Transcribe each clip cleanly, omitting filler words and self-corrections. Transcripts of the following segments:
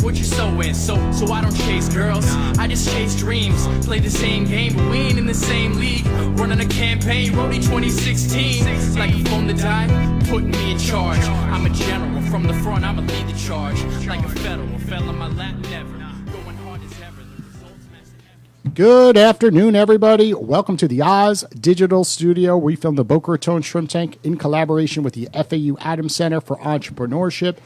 what you sowing. So I don't chase girls, I just chase dreams. Play the same game, but we ain't in the same league. Running a campaign, Roadie 2016. Like a phone to die, putting me in charge. I'm a general, from the front I'ma lead the charge. Like a federal, fell in my lap never. Going hard as ever, the results massive. Good afternoon, everybody. Welcome to the Oz Digital Studio. We filmed the Boca Raton Shrimp Tank in collaboration with the FAU Adams Center for Entrepreneurship.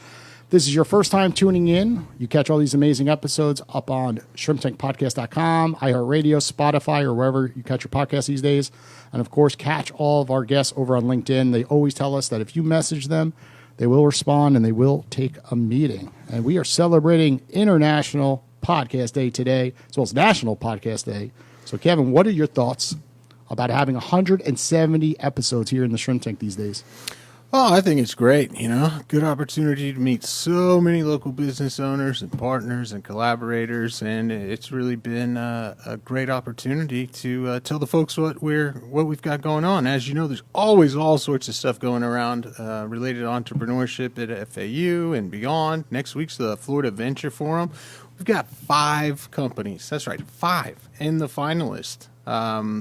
This is your first time tuning in. You catch all these amazing episodes up on shrimptankpodcast.com, iHeartRadio, Spotify, or wherever you catch your podcasts these days. And, of course, catch all of our guests over on LinkedIn. They always tell us that if you message them, they will respond and they will take a meeting. And we are celebrating International Podcast Day today, as well as National Podcast Day. So, Kevin, what are your thoughts about having 170 episodes here in the Shrimp Tank these days? Oh, I think it's great, good opportunity to meet so many local business owners and partners and collaborators, and it's really been a great opportunity to tell the folks what we've got going on. As you know, there's always all sorts of stuff going around related to entrepreneurship at FAU and beyond. Next week's the Florida Venture Forum. We've got 5 companies, that's right, 5 in the finalist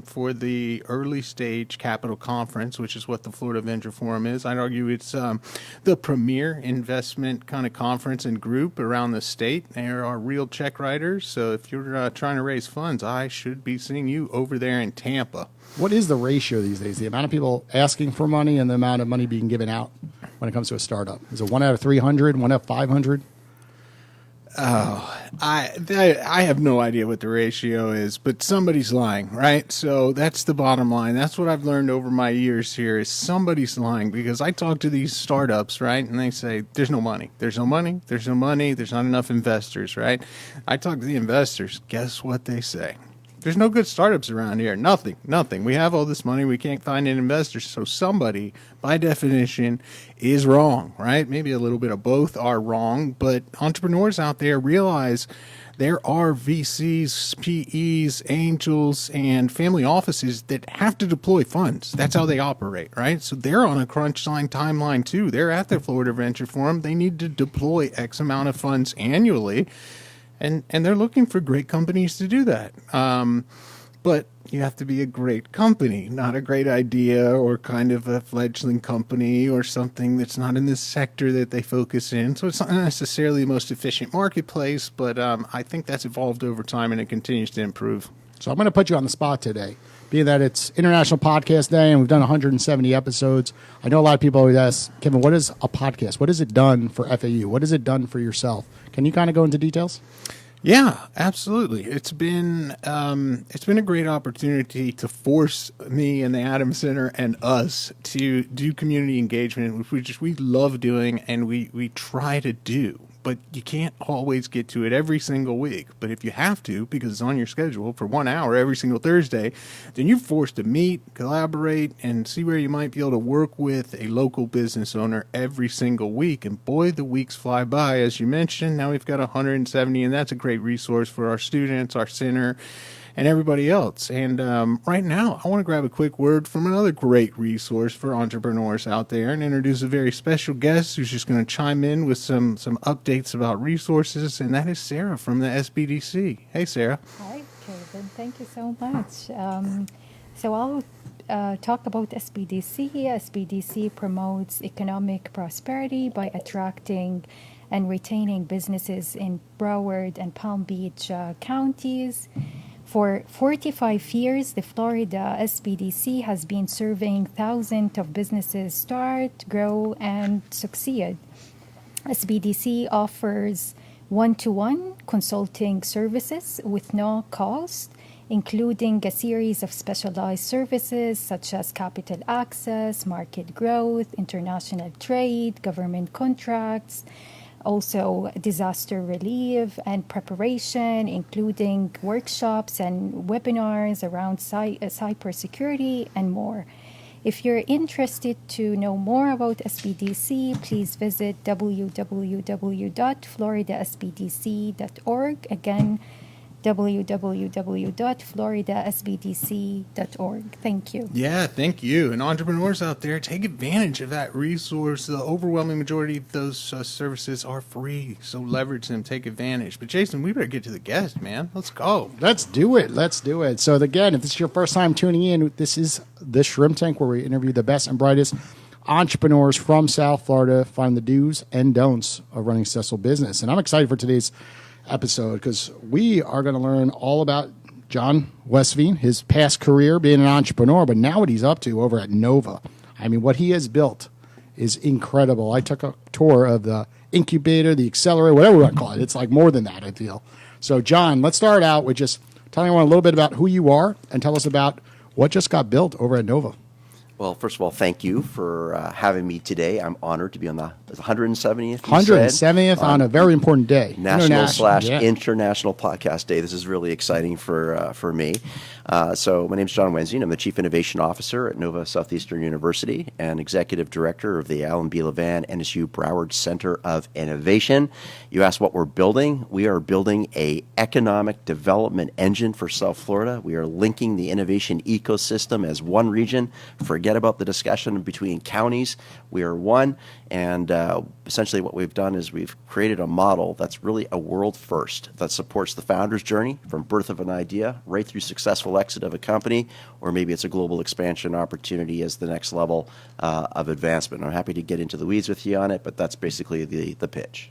for the early stage capital conference, which is what the Florida Venture Forum is. I'd argue it's the premier investment kind of conference and group around the state. There are real check writers, so if you're trying to raise funds, I should be seeing you over there in Tampa. What is the ratio these days? The amount of people asking for money and the amount of money being given out when it comes to a startup? Is it 1 out of 300, 1 out of 500? Oh, I have no idea what the ratio is, but somebody's lying, right? So that's the bottom line. That's what I've learned over my years here is somebody's lying, because I talk to these startups, right? And they say, there's no money. There's no money. There's no money. There's not enough investors, right? I talk to the investors. Guess what they say? There's no good startups around here. Nothing. We have all this money. We can't find an investor. So somebody, by definition, is wrong, right? Maybe a little bit of both are wrong, but entrepreneurs out there realize there are VCs, PEs, angels, and family offices that have to deploy funds. That's how they operate, right? So they're on a crunch timeline too. They're at the Florida Venture Forum. They need to deploy X amount of funds annually. And they're looking for great companies to do that. But you have to be a great company, not a great idea or kind of a fledgling company or something that's not in the sector that they focus in. So it's not necessarily the most efficient marketplace, but I think that's evolved over time and it continues to improve. So I'm going to put you on the spot today, being that it's International Podcast Day and we've done 170 episodes. I know a lot of people always ask, Kevin, what is a podcast? What has it done for FAU? What has it done for yourself? Can you kind of go into details? Yeah, absolutely. It's been a great opportunity to force me and the Adams Center and us to do community engagement, which we love doing and we try to do. But you can't always get to it every single week. But if you have to, because it's on your schedule for 1 hour every single Thursday, then you're forced to meet, collaborate, and see where you might be able to work with a local business owner every single week. And boy, the weeks fly by, as you mentioned. Now we've got 170, and that's a great resource for our students, our center, and everybody else. And right now, I want to grab a quick word from another great resource for entrepreneurs out there and introduce a very special guest who's just going to chime in with some updates about resources, and that is Sarah from the SBDC. Hey, Sarah. Hi, Kevin. Thank you so much. So I'll talk about SBDC. SBDC promotes economic prosperity by attracting and retaining businesses in Broward and Palm Beach counties. For 45 years, the Florida SBDC has been serving thousands of businesses start, grow, and succeed. SBDC offers one-to-one consulting services with no cost, including a series of specialized services such as capital access, market growth, international trade, government contracts, also disaster relief and preparation, including workshops and webinars around cybersecurity and more. If you're interested to know more about SBDC, please visit www.floridasbdc.org. Again, www.floridasbdc.org. Thank you. Yeah, thank you. And entrepreneurs out there, take advantage of that resource. The overwhelming majority of those services are free, so leverage them, take advantage. But Jason, we better get to the guest, man. Let's go. Let's do it. Let's do it. So again, if this is your first time tuning in, this is the Shrimp Tank, where we interview the best and brightest entrepreneurs from South Florida, find the do's and don'ts of running a successful business. And I'm excited for today's episode because we are going to learn all about John Wensveen, his past career being an entrepreneur, but now what he's up to over at Nova. I mean, what he has built is incredible. I took a tour of the incubator, the accelerator, whatever we want to call it. It's like more than that, I feel. So, John, let's start out with just telling everyone a little bit about who you are and tell us about what just got built over at Nova. Well, first of all, thank you for having me today. I'm honored to be on the 170th. 170th on a very important day. National/International Podcast Day. This is really exciting for me. So my name is John Wensveen. I'm the Chief Innovation Officer at Nova Southeastern University and Executive Director of the Alan B. Levan NSU Broward Center of Innovation. You asked what we're building. We are building a economic development engine for South Florida. We are linking the innovation ecosystem as one region. Forget about the discussion between counties. We are one, and essentially what we've done is we've created a model that's really a world first that supports the founder's journey from birth of an idea right through successful exit of a company, or maybe it's a global expansion opportunity as the next level of advancement. I'm happy to get into the weeds with you on it, but that's basically the pitch.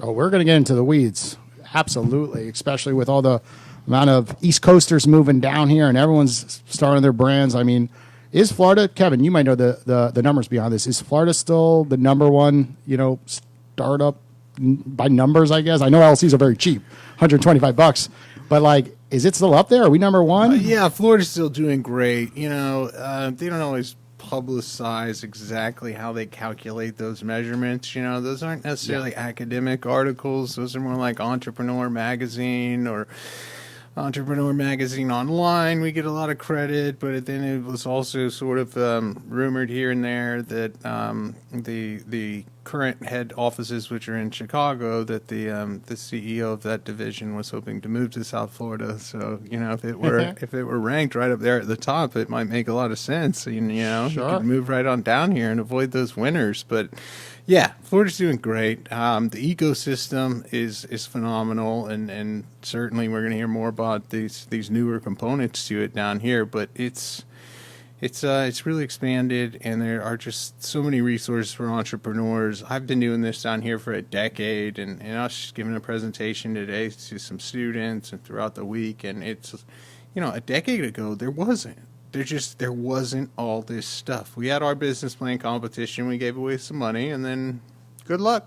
Oh, we're going to get into the weeds. Absolutely, especially with all the amount of East Coasters moving down here and everyone's starting their brands. I mean, is Florida, Kevin, you might know the numbers behind this. Is Florida still the number one, startup by numbers, I guess? I know LLCs are very cheap, $125, but like, is it still up there? Are we number one? Yeah, Florida's still doing great. They don't always publicize exactly how they calculate those measurements. Those aren't necessarily academic articles. Those are more like Entrepreneur Magazine or Entrepreneur Magazine Online. We get a lot of credit, but then it was also sort of rumored here and there that the current head offices, which are in Chicago, that the CEO of that division was hoping to move to South Florida. So if it were ranked right up there at the top, it might make a lot of sense. Sure. You could move right on down here and avoid those winners, but. Yeah, Florida's doing great. The ecosystem is phenomenal, and certainly we're going to hear more about these newer components to it down here. But it's really expanded, and there are just so many resources for entrepreneurs. I've been doing this down here for a decade, and I was just giving a presentation today to some students and throughout the week, and it's a decade ago there wasn't. There wasn't all this stuff. We had our business plan competition. We gave away some money, and then good luck.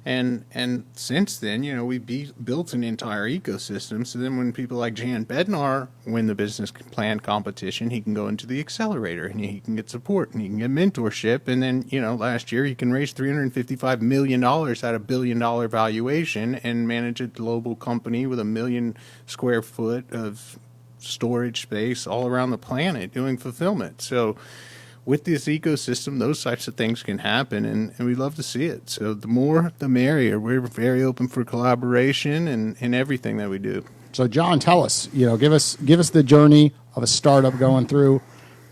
And since then, we built an entire ecosystem. So then when people like Jan Bednar win the business plan competition, he can go into the accelerator, and he can get support, and he can get mentorship. And then, last year he can raise $355 million at $1 billion valuation and manage a global company with 1 million square foot of storage space all around the planet doing fulfillment. So with this ecosystem, those types of things can happen, and we love to see it. So the more, the merrier. We're very open for collaboration and everything that we do. So John, tell us, give us the journey of a startup going through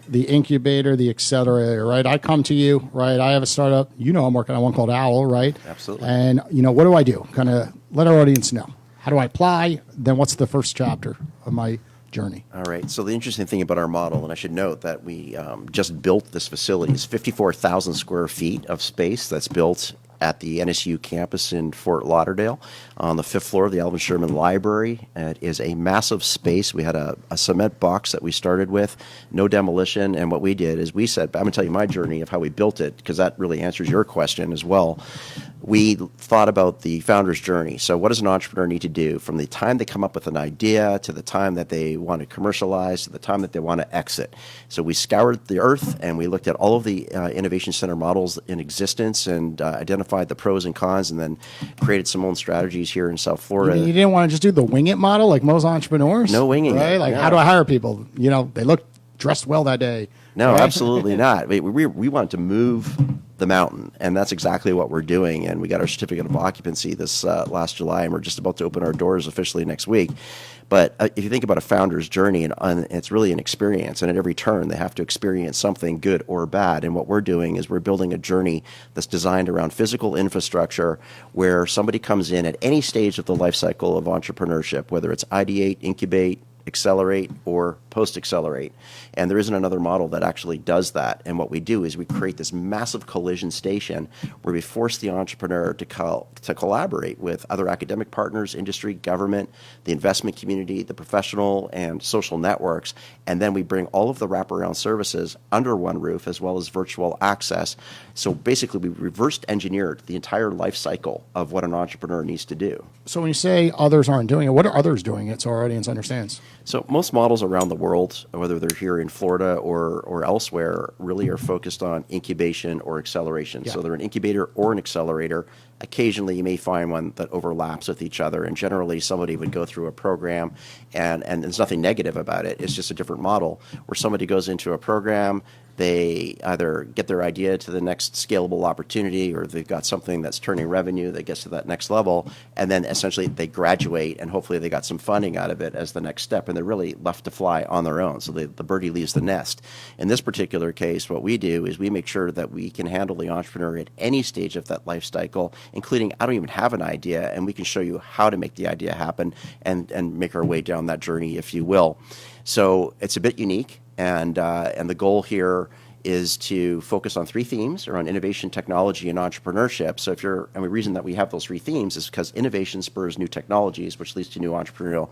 the incubator, the accelerator, right? I come to you, right? I have a startup. I'm working on one called Owl, right? Absolutely. And, what do I do? Kind of let our audience know. How do I apply? Then what's the first chapter of my journey? All right. So the interesting thing about our model, and I should note that we just built this facility, is 54,000 square feet of space that's built at the NSU campus in Fort Lauderdale on the 5th floor of the Alvin Sherman Library. It is a massive space. We had a cement box that we started with, no demolition, and what we did is we said, I'm going to tell you my journey of how we built it, because that really answers your question as well. We thought about the founder's journey. So what does an entrepreneur need to do from the time they come up with an idea to the time that they want to commercialize to the time that they want to exit? So we scoured the earth and we looked at all of the innovation center models in existence and identified the pros and cons, and then created some own strategies here in South Florida. You didn't want to just do the wing it model like most entrepreneurs? No winging right? it. Like, no. How do I hire people? They look dressed well that day. No, right? absolutely not. We wanted to move the mountain. And that's exactly what we're doing. And we got our certificate of occupancy this last July, and we're just about to open our doors officially next week. But if you think about a founder's journey, and it's really an experience, and at every turn they have to experience something good or bad. And what we're doing is we're building a journey that's designed around physical infrastructure where somebody comes in at any stage of the life cycle of entrepreneurship, whether it's ideate, incubate, accelerate, or post-accelerate. And there isn't another model that actually does that. And what we do is we create this massive collision station where we force the entrepreneur to collaborate with other academic partners, industry, government, the investment community, the professional and social networks. And then we bring all of the wraparound services under one roof as well as virtual access. So basically we reversed engineered the entire life cycle of what an entrepreneur needs to do. So when you say others aren't doing it, what are others doing it so our audience understands? So most models around the world, whether they're here in Florida or elsewhere, really are focused on incubation or acceleration. Yeah. So they're an incubator or an accelerator. Occasionally you may find one that overlaps with each other, and generally somebody would go through a program, and there's nothing negative about it. It's just a different model where somebody goes into a program, they either get their idea to the next scalable opportunity, or they've got something that's turning revenue that gets to that next level, and then essentially they graduate, and hopefully they got some funding out of it as the next step, and they're really left to fly on their own. So the birdie leaves the nest. In this particular case, what we do is we make sure that we can handle the entrepreneur at any stage of that life cycle, including I don't even have an idea, and we can show you how to make the idea happen and make our way down that journey, if you will. So it's a bit unique. And the goal here is to focus on three themes around innovation, technology, and entrepreneurship. So and the reason that we have those three themes is because innovation spurs new technologies, which leads to new entrepreneurial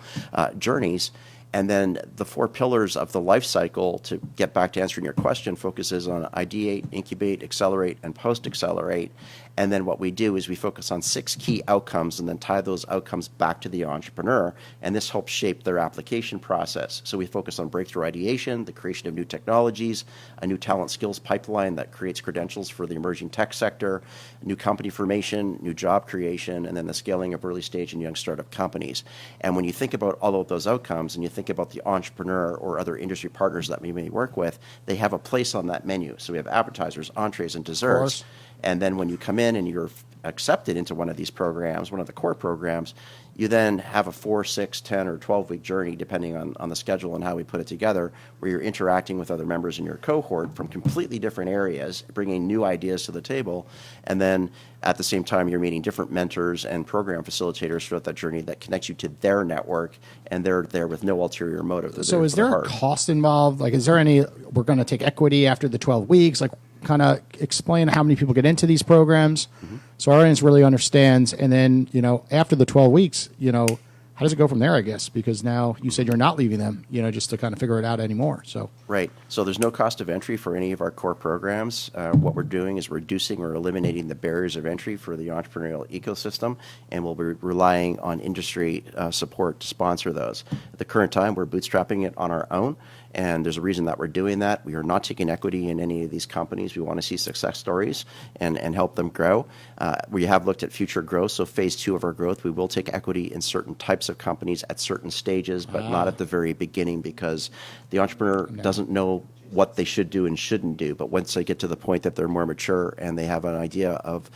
journeys. And then the four pillars of the life cycle, to get back to answering your question, focuses on ideate, incubate, accelerate, and post-accelerate. And then what we do is we focus on 6 key outcomes and then tie those outcomes back to the entrepreneur. And this helps shape their application process. So we focus on breakthrough ideation, the creation of new technologies, a new talent skills pipeline that creates credentials for the emerging tech sector, new company formation, new job creation, and then the scaling of early stage and young startup companies. And when you think about all of those outcomes and you think about the entrepreneur or other industry partners that we may work with, they have a place on that menu. So we have appetizers, entrees, and desserts. And then when you come in and you're accepted into one of these programs, one of the core programs, you then have a 4, 6, 10, or 12-week journey, depending on the schedule and how we put it together, where you're interacting with other members in your cohort from completely different areas, bringing new ideas to the table. And then at the same time, you're meeting different mentors and program facilitators throughout that journey that connects you to their network, and they're there with no ulterior motive. So is there a cost involved? Like, is there any, we're going to take equity after the 12 weeks? Like, kind of explain how many people get into these programs so our audience really understands. And then, after the 12 weeks, how does it go from there, I guess? Because now you said you're not leaving them, just to kind of figure it out anymore. So right. So there's no cost of entry for any of our core programs. What we're doing is reducing or eliminating the barriers of entry for the entrepreneurial ecosystem, and we'll be relying on industry support to sponsor those. At the current time, we're bootstrapping it on our own. And there's a reason that we're doing that. We are not taking equity in any of these companies. We want to see success stories and help them grow. We have looked at future growth. So phase 2 of our growth, we will take equity in certain types of companies at certain stages, but not at the very beginning, because the entrepreneur doesn't know what they should do and shouldn't do. But once they get to the point that they're more mature and they have an idea of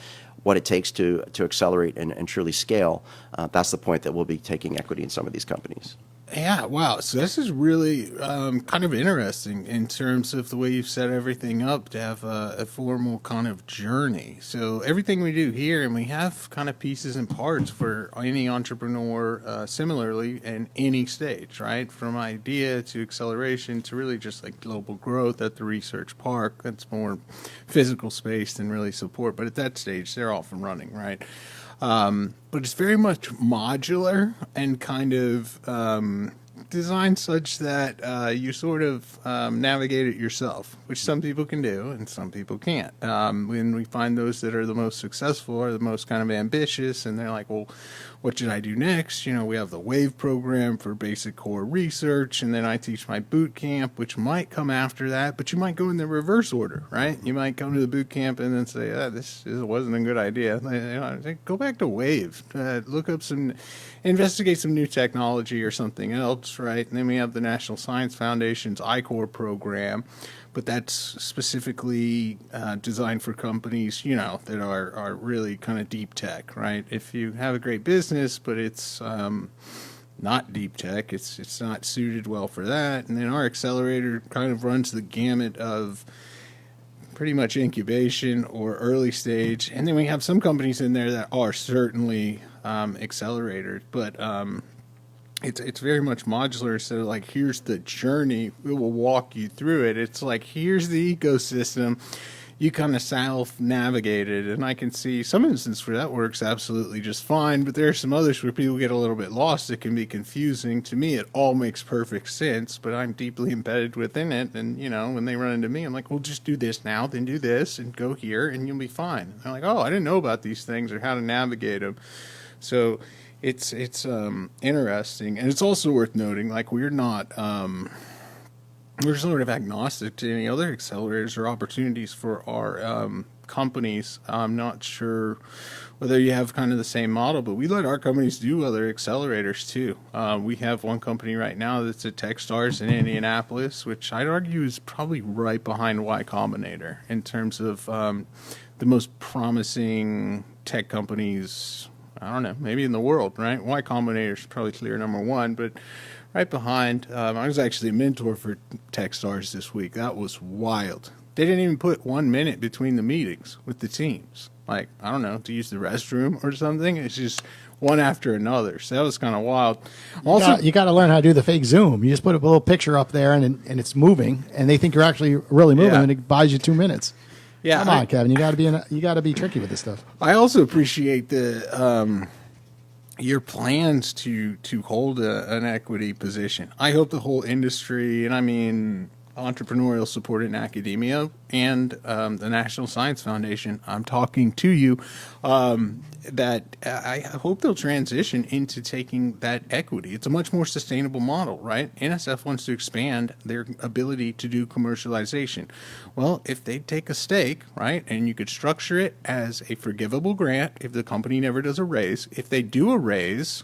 what it takes to accelerate and truly scale, that's the point that we'll be taking equity in some of these companies. Yeah, wow. So this is really kind of interesting in terms of the way you've set everything up to have a formal kind of journey. So everything we do here, and we have kind of pieces and parts for any entrepreneur similarly in any stage, right? From idea to acceleration to really just like global growth at the research park. That's more physical space than really support. But at that stage, they're off and running, right? But it's very much modular and kind of designed such that you sort of navigate it yourself, which some people can do and some people can't. When we find those that are the most successful are the most kind of ambitious, and they're like, well, what should I do next? We have the WAVE program for basic core research, and then I teach my boot camp, which might come after that, but you might go in the reverse order, right? You might come to the boot camp and then say, this wasn't a good idea. Go back to WAVE, investigate some new technology or something else, right? And then we have the National Science Foundation's I-Core program, but that's specifically designed for companies, that are really kind of deep tech, right? If you have a great business, but it's not deep tech, it's not suited well for that. And then our accelerator kind of runs the gamut of pretty much incubation or early stage. And then we have some companies in there that are certainly accelerators, but it's very much modular. So like, here's the journey. We will walk you through it. It's like, here's the ecosystem. You kind of self-navigate it. And I can see some instances where that works absolutely just fine, but there are some others where people get a little bit lost. It can be confusing. To me, it all makes perfect sense, but I'm deeply embedded within it. And, when they run into me, I'm like, well, just do this now, then do this, and go here, and you'll be fine. And they're like, oh, I didn't know about these things or how to navigate them. So it's interesting. And it's also worth noting, like, we're not... we're sort of agnostic to any other accelerators or opportunities for our companies. I'm not sure whether you have kind of the same model, but we let our companies do other accelerators too. We have one company right now that's at Techstars in Indianapolis, which I'd argue is probably right behind Y Combinator in terms of the most promising tech companies, I don't know, maybe in the world, right? Y Combinator is probably clear number one, but right behind, I was actually a mentor for Techstars this week. That was wild. They didn't even put 1 minute between the meetings with the teams. Like, I don't know, to use the restroom or something. It's just one after another. So that was kind of wild. Also, you got to learn how to do the fake Zoom. You just put a little picture up there and it's moving, and they think you're actually really moving, and it buys you 2 minutes. Yeah, come on, Kevin. You got to be tricky with this stuff. I also appreciate the your plans to hold an equity position. I hope the whole industry, and I mean entrepreneurial support in academia and the National Science Foundation, I'm talking to you, that I hope they'll transition into taking that equity. It's a much more sustainable model, right? NSF wants to expand their ability to do commercialization. Well, if they take a stake, right, and you could structure it as a forgivable grant if the company never does a raise. If they do a raise,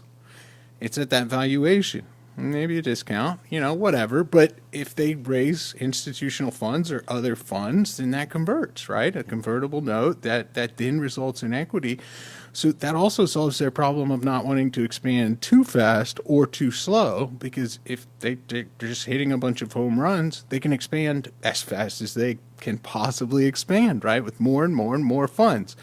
it's at that valuation. Maybe a discount, whatever. But if they raise institutional funds or other funds, then that converts, right? A convertible note that then results in equity. So that also solves their problem of not wanting to expand too fast or too slow, because if they're just hitting a bunch of home runs, they can expand as fast as they can possibly expand, right? With more and more and more funds.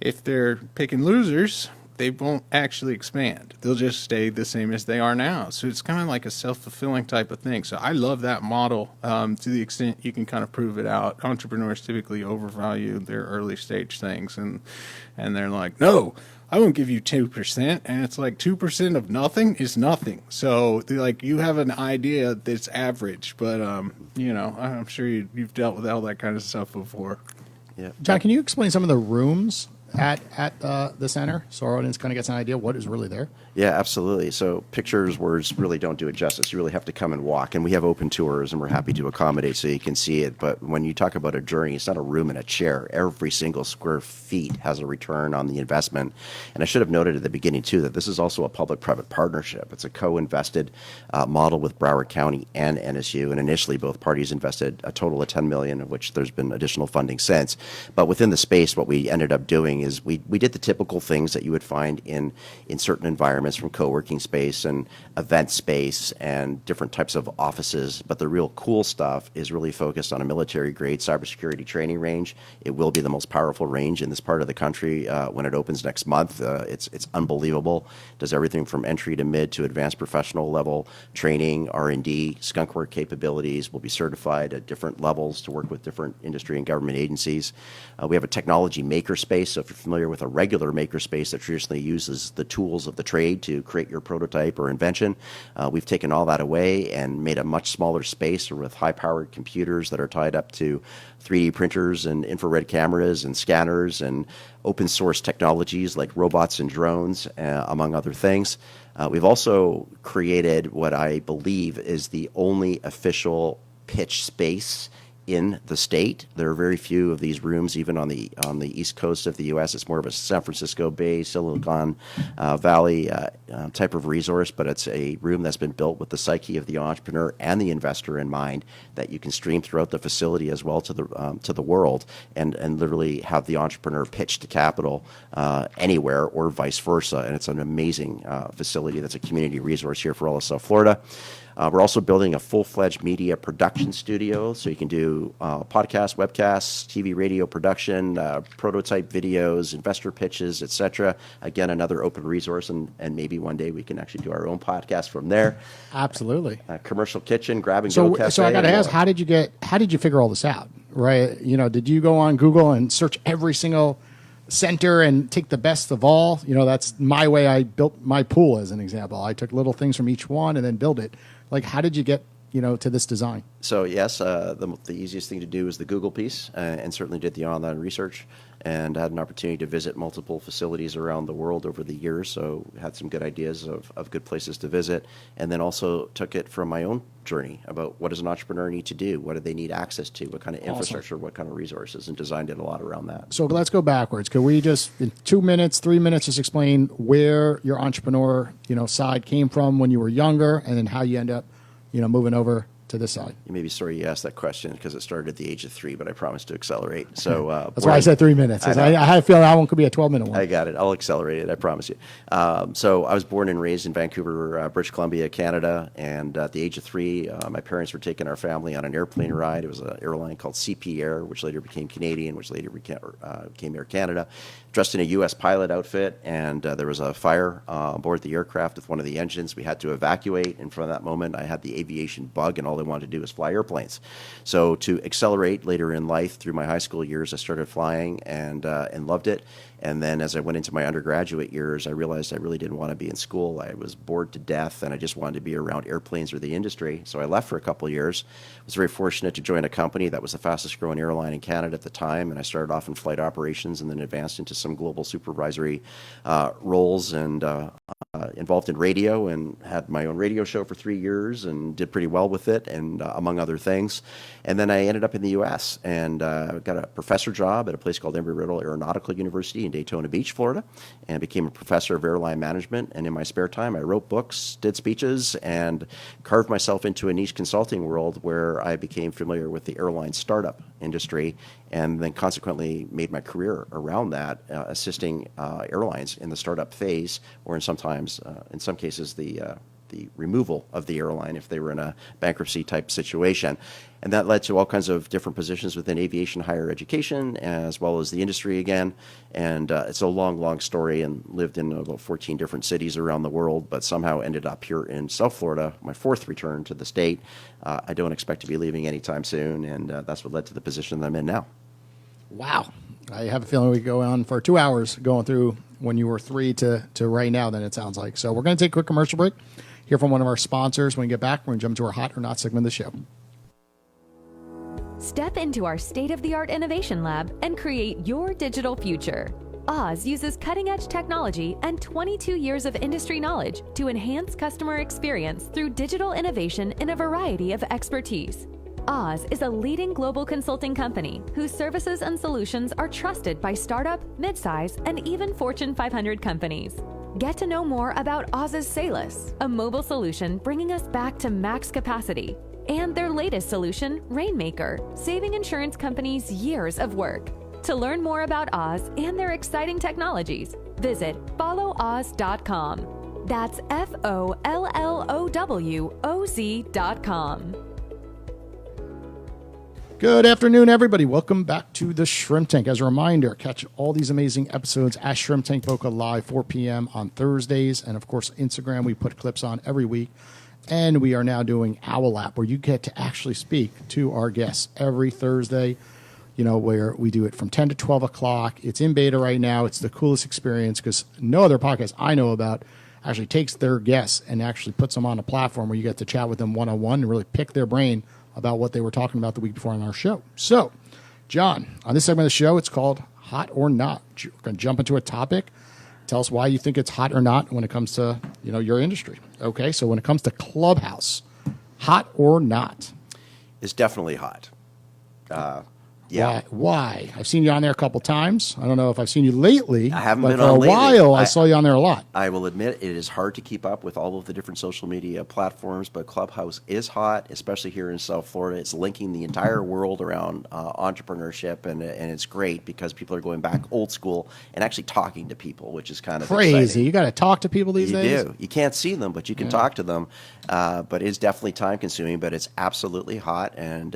If they're picking losers, they won't actually expand. They'll just stay the same as they are now. So it's kind of like a self-fulfilling type of thing. So I love that model to the extent you can kind of prove it out. Entrepreneurs typically overvalue their early stage things, and they're like, no, I won't give you 2%. And it's like 2% of nothing is nothing. So like, you have an idea that's average, but I'm sure you've dealt with all that kind of stuff before. Yeah. John, can you explain some of the rooms at the center so our audience kind of gets an idea what is really there? Yeah, absolutely. So pictures, words really don't do it justice. You really have to come and walk. And we have open tours, and we're happy to accommodate so you can see it. But when you talk about a journey, it's not a room and a chair. Every single square feet has a return on the investment. And I should have noted at the beginning, too, that this is also a public-private partnership. It's a co-invested model with Broward County and NSU. And initially, both parties invested a total of $10 million, of which there's been additional funding since. But within the space, what we ended up doing is we did the typical things that you would find in certain environments, from co-working space and event space and different types of offices. But the real cool stuff is really focused on a military-grade cybersecurity training range. It will be the most powerful range in this part of the country when it opens next month. It's unbelievable. Does everything from entry to mid to advanced professional level training, R&D, skunkwork capabilities. Will be certified at different levels to work with different industry and government agencies. We have a technology makerspace. So if you're familiar with a regular makerspace that traditionally uses the tools of the trade to create your prototype or invention, we've taken all that away and made a much smaller space with high-powered computers that are tied up to 3D printers and infrared cameras and scanners and open-source technologies like robots and drones, among other things. We've also created what I believe is the only official pitch space in the state. There are very few of these rooms, even on the East Coast of the U.S. It's more of a San Francisco Bay, Silicon Valley type of resource, but it's a room that's been built with the psyche of the entrepreneur and the investor in mind, that you can stream throughout the facility as well to the world, and literally have the entrepreneur pitch to capital anywhere or vice versa. And it's an amazing facility that's a community resource here for all of South Florida. We're also building a full-fledged media production studio, so you can do podcasts, webcasts, TV, radio production, prototype videos, investor pitches, etc. Again, another open resource, and maybe one day we can actually do our own podcast from there. Absolutely. Commercial kitchen, grab and go cafe. So I got to ask, how did you figure all this out? Right? Did you go on Google and search every single center and take the best of all? That's my way I built my pool, as an example. I took little things from each one and then built it. Like, how did you get, to this design? So yes, the easiest thing to do is the Google piece, and certainly did the online research, and had an opportunity to visit multiple facilities around the world over the years, so had some good ideas of good places to visit, and then also took it from my own journey about what does an entrepreneur need to do, what do they need access to, what kind of infrastructure, what kind of resources, and designed it a lot around that. So let's go backwards. Could we just, in 2 minutes, 3 minutes, just explain where your entrepreneur, side came from when you were younger, and then how you end up, moving over to this side? You may be sorry you asked that question, because it started at the age of 3, but I promised to accelerate. So that's why I said 3 minutes. I had a feeling that one could be a 12-minute one. I got it. I'll accelerate it. I promise you. So I was born and raised in Vancouver, British Columbia, Canada. And at the age of 3, my parents were taking our family on an airplane ride. It was an airline called CP Air, which later became Canadian, which later became Air Canada. Dressed in a U.S. pilot outfit, and there was a fire aboard the aircraft with one of the engines. We had to evacuate, and from that moment, I had the aviation bug, and all I wanted to do was fly airplanes. So to accelerate later in life, through my high school years, I started flying and loved it. And then as I went into my undergraduate years, I realized I really didn't want to be in school. I was bored to death, and I just wanted to be around airplanes or the industry. So I left for a couple of years. I was very fortunate to join a company that was the fastest growing airline in Canada at the time, and I started off in flight operations and then advanced into some global supervisory roles, and involved in radio, and had my own radio show for 3 years and did pretty well with it, and among other things. And then I ended up in the U.S. and got a professor job at a place called Embry-Riddle Aeronautical University in Daytona Beach, Florida, and became a professor of airline management. And in my spare time, I wrote books, did speeches, and carved myself into a niche consulting world where I became familiar with the airline startup industry, and then consequently made my career around that, assisting airlines in the startup phase, or in some cases, the removal of the airline if they were in a bankruptcy type situation. And that led to all kinds of different positions within aviation higher education, as well as the industry again. And it's a long, long story, and lived in about 14 different cities around the world, but somehow ended up here in South Florida, my 4th return to the state. I don't expect to be leaving anytime soon, and that's what led to the position that I'm in now. Wow. I have a feeling we could go on for 2 hours going through when you were 3 to right now, then it sounds like. So we're going to take a quick commercial break, hear from one of our sponsors. When we get back, we're going to jump into our hot or not segment of the show. Step into our state-of-the-art innovation lab and create your digital future. Oz uses cutting-edge technology and 22 years of industry knowledge to enhance customer experience through digital innovation in a variety of expertise. Oz is a leading global consulting company whose services and solutions are trusted by startup, midsize, and even Fortune 500 companies. Get to know more about Oz's Salus, a mobile solution bringing us back to max capacity, and their latest solution, Rainmaker, saving insurance companies years of work. To learn more about Oz and their exciting technologies, visit followoz.com. That's FOLLOWOZ.com. Good afternoon, everybody. Welcome back to the Shrimp Tank. As a reminder, catch all these amazing episodes at Shrimp Tank Boca live 4 p.m. on Thursdays. And, of course, Instagram, we put clips on every week. And we are now doing Owl App, where you get to actually speak to our guests every Thursday, where we do it from 10 to 12 o'clock. It's in beta right now. It's the coolest experience because no other podcast I know about actually takes their guests and actually puts them on a platform where you get to chat with them one-on-one and really pick their brain about what they were talking about the week before on our show. So, John, on this segment of the show, it's called Hot or Not. We're going to jump into a topic. Tell us why you think it's hot or not when it comes to, your industry. Okay, so when it comes to Clubhouse, hot or not? It's definitely hot. Yeah. Why? I've seen you on there a couple times. I don't know if I've seen you lately. I haven't but been for on a lately. while. I saw you on there a lot. I will admit it is hard to keep up with all of the different social media platforms, but Clubhouse is hot, especially here in South Florida. It's linking the entire world around entrepreneurship, and it's great because people are going back old school and actually talking to people, which is kind of Crazy. exciting. You got to talk to people these days? You do. You can't see them, but you can talk to them. But it's definitely time consuming, but it's absolutely hot. And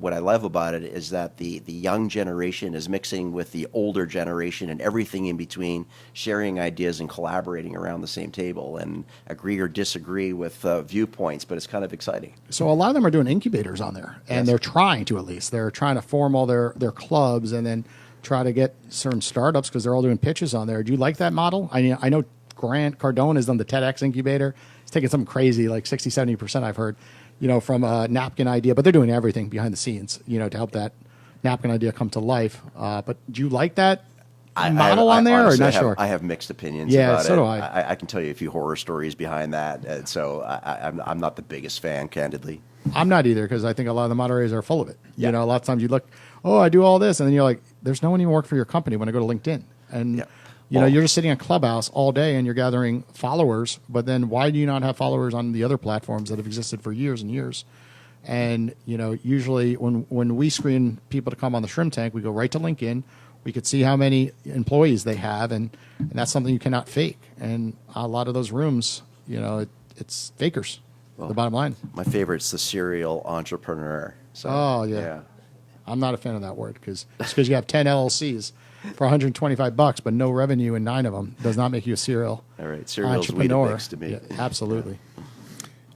what I love about it is that the young generation is mixing with the older generation and everything in between, sharing ideas and collaborating around the same table and agree or disagree with viewpoints. But it's kind of exciting. So a lot of them are doing incubators on there, and they're trying to, at least. They're trying to form all their clubs and then try to get certain startups because they're all doing pitches on there. Do you like that model? I know Grant Cardone has done the TEDx incubator. He's taking something crazy, like 60, 70% I've heard, from a napkin idea. But they're doing everything behind the scenes, to help that napkin idea come to life. But do you like that model on there, or not sure? I have mixed opinions Yeah, about so it. do I. I can tell you a few horror stories behind that. And so I'm not the biggest fan, candidly. I'm not either, because I think a lot of the moderators are full of it. Yeah. A lot of times you look, oh, I do all this, and then you're like, there's no one even work for your company when I go to LinkedIn. And you're just sitting on Clubhouse all day and you're gathering followers, but then why do you not have followers on the other platforms that have existed for years and years? And, usually when we screen people to come on the Shrimp Tank, we go right to LinkedIn. We could see how many employees they have, and that's something you cannot fake. And a lot of those rooms, it's fakers, the bottom line. My favorite's the serial entrepreneur. So, Oh, yeah. I'm not a fan of that word, because you have 10 LLCs for $125, but no revenue in 9 of them does not make you a serial All right, serial's entrepreneur. Weetabix to me. Yeah, absolutely.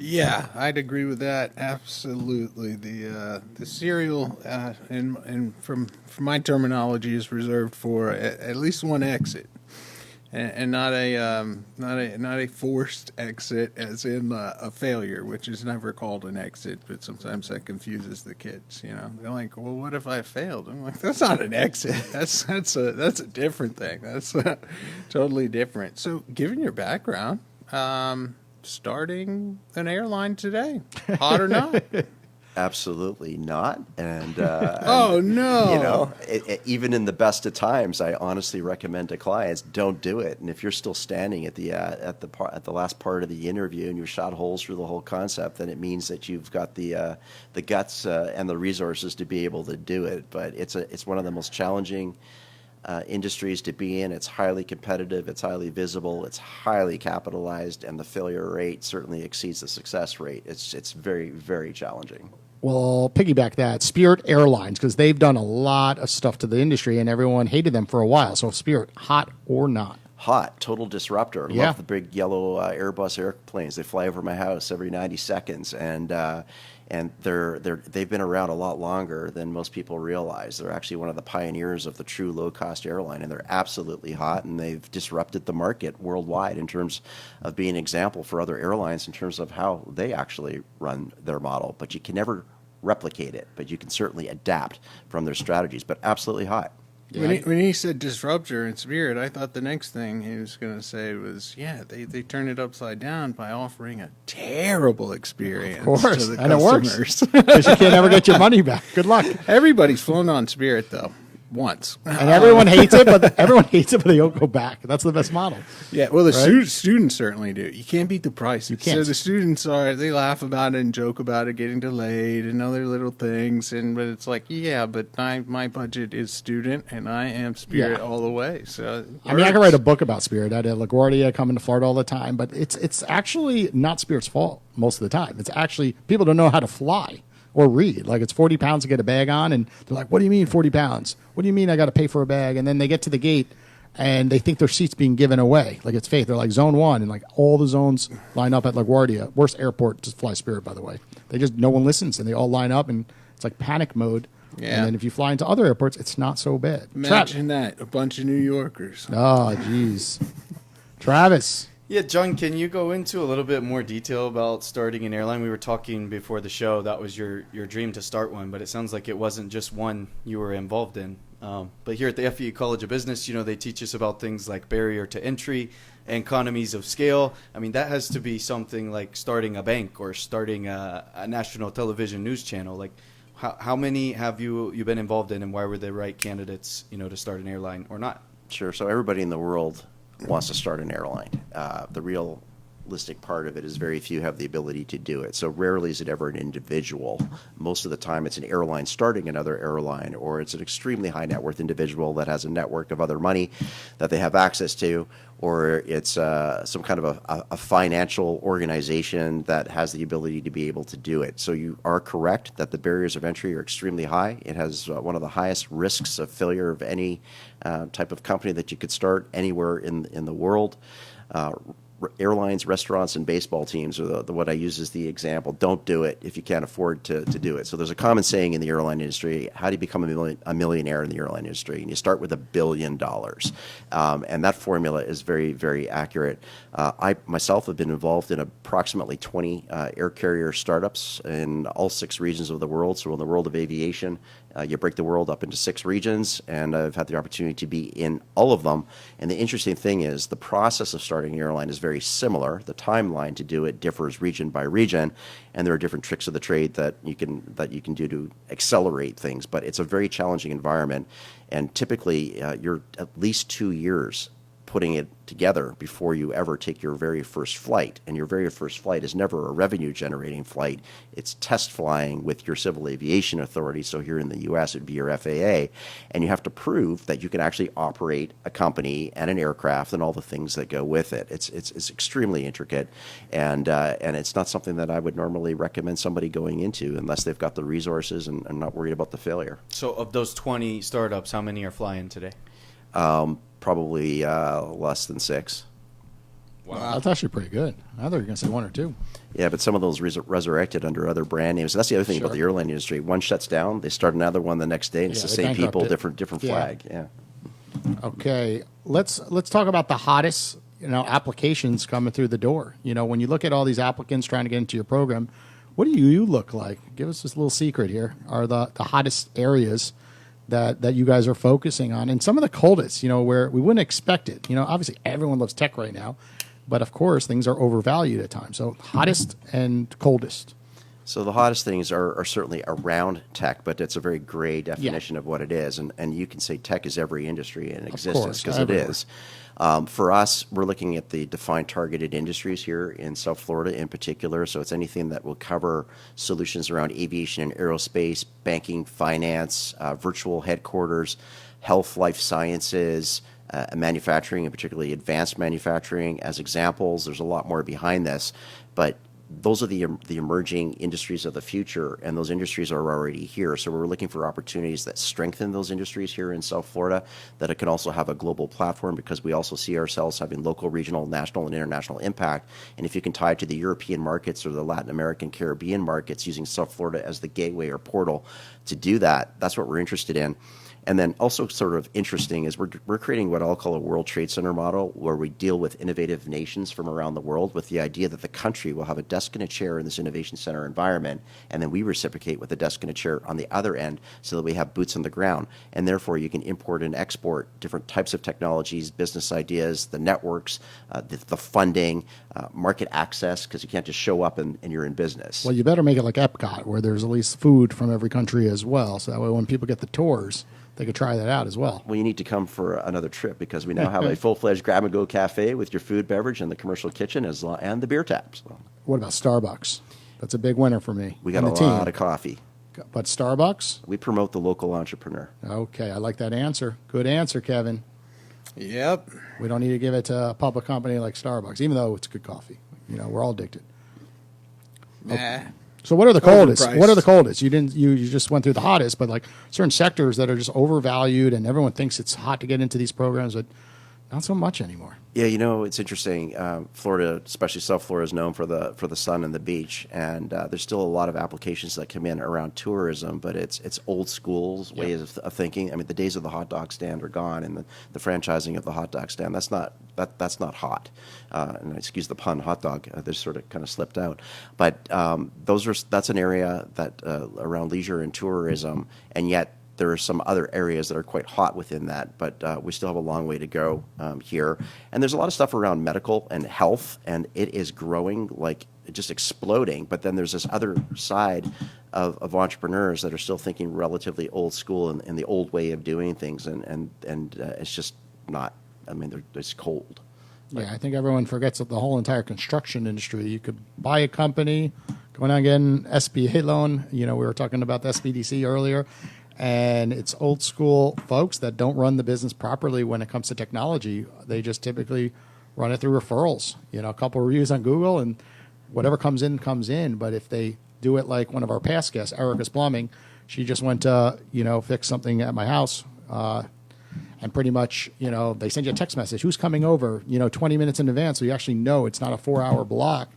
Yeah, I'd agree with that. Absolutely. The serial, and from my terminology, is reserved for at least one exit, and not a forced exit, as in a failure, which is never called an exit. But sometimes that confuses the kids. They're like, "Well, what if I failed?" I'm like, "That's not an exit. That's a different thing. That's totally different." So, given your background, starting an airline today, hot or not? Absolutely not. And Oh no! Even in the best of times, I honestly recommend to clients, don't do it. And if you're still standing at the last part of the interview and you've shot holes through the whole concept, then it means that you've got the guts and the resources to be able to do it. But it's one of the most challenging industries to be in. It's highly competitive, it's highly visible, it's highly capitalized, and the failure rate certainly exceeds the success rate. It's very, very challenging. Well, piggyback that, Spirit Airlines, because they've done a lot of stuff to the industry, and everyone hated them for a while. So Spirit, hot or not? Hot, total disruptor. Yeah. Love the big yellow Airbus airplanes. They fly over my house every 90 seconds, and they've been around a lot longer than most people realize. They're actually one of the pioneers of the true low-cost airline, and they're absolutely hot, and they've disrupted the market worldwide in terms of being an example for other airlines in terms of how they actually run their model. But you can never replicate it, but you can certainly adapt from their strategies. But absolutely hot. Yeah. When he said disruptor and Spirit, I thought the next thing he was going to say was, they turn it upside down by offering a terrible experience Of course, to the and customers. it works, because you can't ever get your money back. Good luck. Everybody's flown on Spirit, though, once. And everyone hates it, but they don't go back. That's the best model. Yeah, well, the Right? students certainly do. You can't beat the price. You can't. So the students they laugh about it and joke about it getting delayed and other little things. But it's like, but my budget is student and I am Spirit Yeah. all the way. So I mean, I can write a book about Spirit. I had LaGuardia come into Florida all the time, but it's actually not Spirit's fault most of the time. It's actually people don't know how to fly or read. Like, it's 40 pounds to get a bag on, and they're like, what do you mean 40 pounds? What do you mean I got to pay for a bag? And then they get to the gate, and they think their seat's being given away. Like, it's fake. They're like, zone 1, and like all the zones line up at LaGuardia. Worst airport to fly Spirit, by the way. No one listens, and they all line up, and it's like panic mode. Yeah. And then if you fly into other airports, it's not so bad. Imagine that, a bunch of New Yorkers. Oh, jeez. Travis. Yeah, John, can you go into a little bit more detail about starting an airline? We were talking before the show, that was your dream to start one, but it sounds like it wasn't just one you were involved in. But here at the FEU College of Business, they teach us about things like barrier to entry, economies of scale. I mean, that has to be something like starting a bank or starting a national television news channel. Like, How many have you been involved in, and why were they right candidates, to start an airline or not? Sure. So everybody in the world wants to start an airline. The realistic part of it is very few have the ability to do it. So rarely is it ever an individual. Most of the time it's an airline starting another airline, or it's an extremely high net worth individual that has a network of other money that they have access to, or it's some kind of a financial organization that has the ability to be able to do it. So you are correct that the barriers of entry are extremely high. It has one of the highest risks of failure of any type of company that you could start anywhere in the world. Airlines, restaurants, and baseball teams are what I use as the example. Don't do it if you can't afford to do it. So there's a common saying in the airline industry: how do you become a millionaire in the airline industry? And you start with $1 billion. And that formula is very, very accurate. I myself have been involved in approximately 20 air carrier startups in all 6 regions of the world. So in the world of aviation, you break the world up into 6 regions, and I've had the opportunity to be in all of them. And the interesting thing is the process of starting an airline is very similar. The timeline to do it differs region by region, and there are different tricks of the trade that you can do to accelerate things. But it's a very challenging environment, and typically you're at least 2 years putting it together before you ever take your very first flight. And your very first flight is never a revenue generating flight. It's test flying with your civil aviation authority. So here in the US, it'd be your FAA. And you have to prove that you can actually operate a company and an aircraft and all the things that go with it. It's extremely intricate. And it's not something that I would normally recommend somebody going into unless they've got the resources and not worried about the failure. So of those 20 startups, how many are flying today? Probably less than 6. Wow, that's actually pretty good. I thought you were going to say 1 or 2. Yeah, but some of those resurrected under other brand names. That's the other thing about the airline industry. One shuts down, they start another one the next day, and it's the same people, different flag. Yeah. Okay, let's talk about the hottest applications coming through the door. When you look at all these applicants trying to get into your program, what do you look like? Give us this little secret here. Are the hottest areas that you guys are focusing on, and some of the coldest, where we wouldn't expect it. Obviously everyone loves tech right now, but of course things are overvalued at times. So hottest and coldest. So the hottest things are certainly around tech, but it's a very gray definition of what it is. And you can say tech is every industry in existence, because it is. For us, we're looking at the defined targeted industries here in South Florida in particular. So it's anything that will cover solutions around aviation and aerospace, banking, finance, virtual headquarters, health, life sciences, manufacturing, and particularly advanced manufacturing as examples. There's a lot more behind this, but those are the emerging industries of the future, and those industries are already here. So we're looking for opportunities that strengthen those industries here in South Florida, that it can also have a global platform, because we also see ourselves having local, regional, national, and international impact. And if you can tie it to the European markets or the Latin American, Caribbean markets, using South Florida as the gateway or portal to do that, that's what we're interested in. And then also sort of interesting is we're creating what I'll call a World Trade Center model, where we deal with innovative nations from around the world with the idea that the country will have a desk and a chair in this innovation center environment, and then we reciprocate with a desk and a chair on the other end, so that we have boots on the ground. And therefore you can import and export different types of technologies, business ideas, the networks, the funding, market access, because you can't just show up and you're in business. Well, you better make it like Epcot, where there's at least food from every country as well, so that way when people get the tours, they could try that out as well. Well, you need to come for another trip, because we now have a full-fledged grab-and-go cafe with your food, beverage, and the commercial kitchen and the beer taps. What about Starbucks? That's a big winner for me. We got a lot of coffee. But Starbucks? We promote the local entrepreneur. Okay, I like that answer. Good answer, Kevin. Yep. We don't need to give it to a public company like Starbucks, even though it's good coffee. We're all addicted. Nah. So what are the coldest? Overpriced. What are the coldest? You just went through the hottest, but like certain sectors that are just overvalued, and everyone thinks it's hot to get into these programs, but not so much anymore. Yeah, it's interesting. Florida, especially South Florida, is known for the sun and the beach, and there's still a lot of applications that come in around tourism, but it's old school's ways of thinking. I mean, the days of the hot dog stand are gone, and the franchising of the hot dog stand, that's not hot. And excuse the pun, hot dog. This sort of kind of slipped out, but that's an area that around leisure and tourism, and yet there are some other areas that are quite hot within that, but we still have a long way to go here. And there's a lot of stuff around medical and health, and it is growing like just exploding. But then there's this other side of entrepreneurs that are still thinking relatively old school and the old way of doing things, and it's just not. I mean, they're just cold. Yeah, I think everyone forgets that the whole entire construction industry. You could buy a company, going on getting SBA loan. You know, we were talking about the SBDC earlier, and it's old school folks that don't run the business properly when it comes to technology. They just typically run it through referrals. You know, a couple of reviews on Google, and whatever comes in comes in. But if they do it like one of our past guests, Erica's Plumbing, she just went to fix something at my house. And pretty much, they send you a text message, who's coming over, 20 minutes in advance. So you actually know it's not a 4-hour block.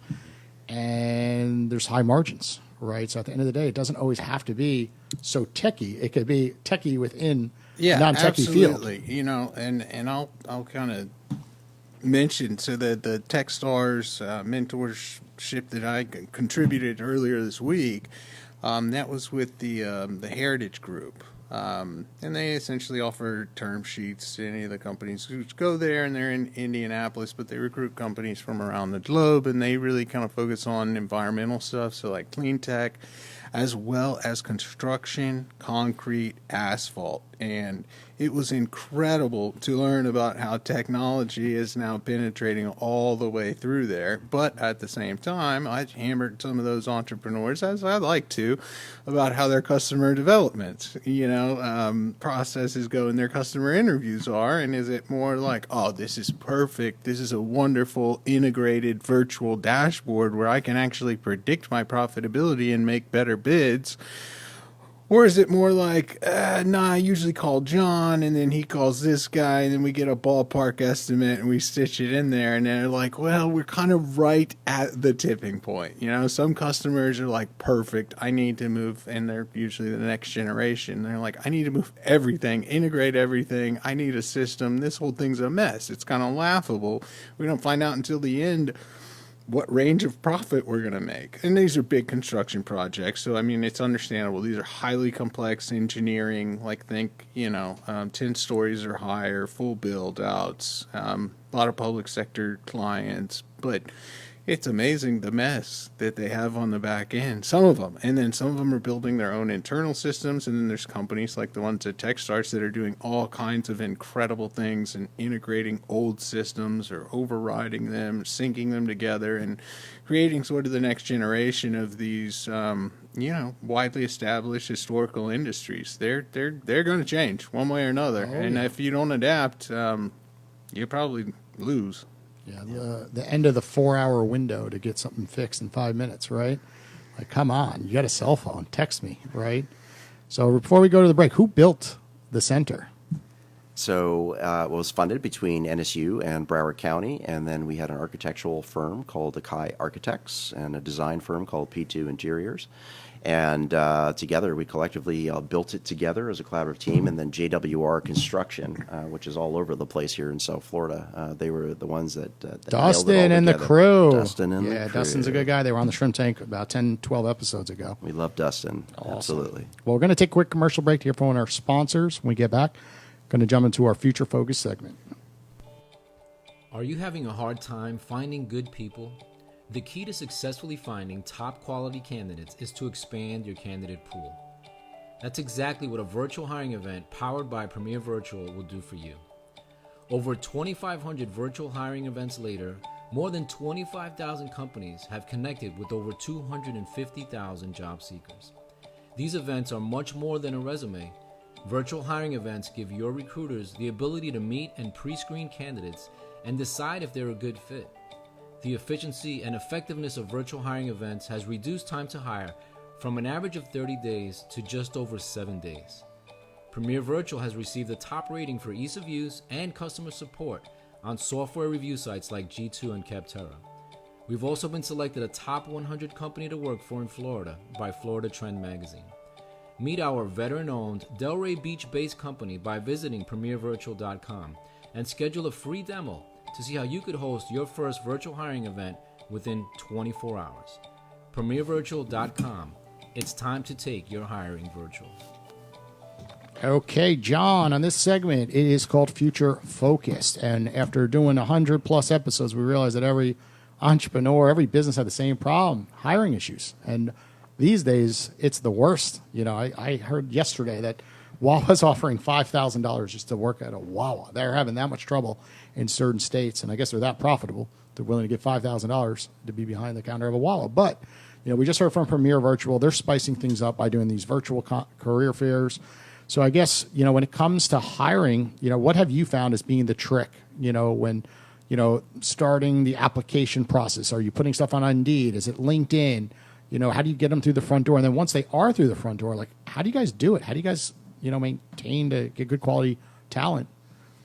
And there's high margins, right? So at the end of the day, it doesn't always have to be so techie. It could be techie within non-techie absolutely. field. And I'll kind of mention, so that the Techstars mentorship that I contributed earlier this week, that was with the Heritage Group. And they essentially offer term sheets to any of the companies who go there, and they're in Indianapolis, but they recruit companies from around the globe, and they really kind of focus on environmental stuff, so like clean tech, as well as construction, concrete, asphalt. And it was incredible to learn about how technology is now penetrating all the way through there. But at the same time, I hammered some of those entrepreneurs, as I like to, about how their customer development, processes go and their customer interviews are. And is it more like, oh, this is perfect, this is a wonderful integrated virtual dashboard where I can actually predict my profitability and make better bids? Or is it more like, I usually call John, and then he calls this guy, and then we get a ballpark estimate, and we stitch it in there, and they're like, well, we're kind of right at the tipping point. Some customers are like, perfect, I need to move, and they're usually the next generation. They're like, I need to move everything, integrate everything, I need a system, this whole thing's a mess. It's kind of laughable. We don't find out until the end what range of profit we're going to make. And these are big construction projects, so it's understandable. These are highly complex engineering, like think 10 stories or higher, full build outs, a lot of public sector clients. But it's amazing the mess that they have on the back end, some of them. And then some of them are building their own internal systems, and then there's companies like the ones at Techstars that are doing all kinds of incredible things and integrating old systems or overriding them, syncing them together, and creating sort of the next generation of these widely established historical industries. They're going to change one way or another. And if you don't adapt, you probably lose. Yeah, the end of the 4-hour window to get something fixed in 5 minutes, right? Like, come on, you got a cell phone, text me, right? So before we go to the break, who built the center? So it was funded between NSU and Broward County, and then we had an architectural firm called Akai Architects and a design firm called P2 Interiors. And together, we collectively built it together as a collaborative team. And then JWR Construction, which is all over the place here in South Florida, they were the ones that Dustin and the crew. Dustin and the crew. Dustin's a good guy. They were on the Shrimp Tank about 10, 12 episodes ago. We love Dustin. Awesome. Absolutely. Well, we're going to take a quick commercial break to hear from one of our sponsors. When we get back, going to jump into our Future Focus segment. Are you having a hard time finding good people? The key to successfully finding top quality candidates is to expand your candidate pool. That's exactly what a virtual hiring event powered by Premier Virtual will do for you. Over 2,500 virtual hiring events later, more than 25,000 companies have connected with over 250,000 job seekers. These events are much more than a resume. Virtual hiring events give your recruiters the ability to meet and pre-screen candidates and decide if they're a good fit. The efficiency and effectiveness of virtual hiring events has reduced time to hire from an average of 30 days to just over 7 days. Premier Virtual has received the top rating for ease of use and customer support on software review sites like G2 and Capterra. We've also been selected a top 100 company to work for in Florida by Florida Trend magazine. Meet our veteran-owned Delray Beach-based company by visiting premiervirtual.com and schedule a free demo to see how you could host your first virtual hiring event within 24 hours. premiervirtual.com. It's time to take your hiring virtual. Okay, John, on this segment, it is called Future Focused. And after doing 100-plus episodes, we realized that every entrepreneur, every business had the same problem, hiring issues. And these days, it's the worst. I heard yesterday that Wawa's offering $5,000 just to work at a Wawa. They're having that much trouble in certain states, and I guess they're that profitable. They're willing to give $5,000 to be behind the counter of a Wawa. But we just heard from Premier Virtual. They're spicing things up by doing these virtual career fairs. So I guess when it comes to hiring, what have you found as being the trick? When starting the application process, are you putting stuff on Indeed? Is it LinkedIn? How do you get them through the front door? And then once they are through the front door, how do you guys do it? How do you guys maintain to get good quality talent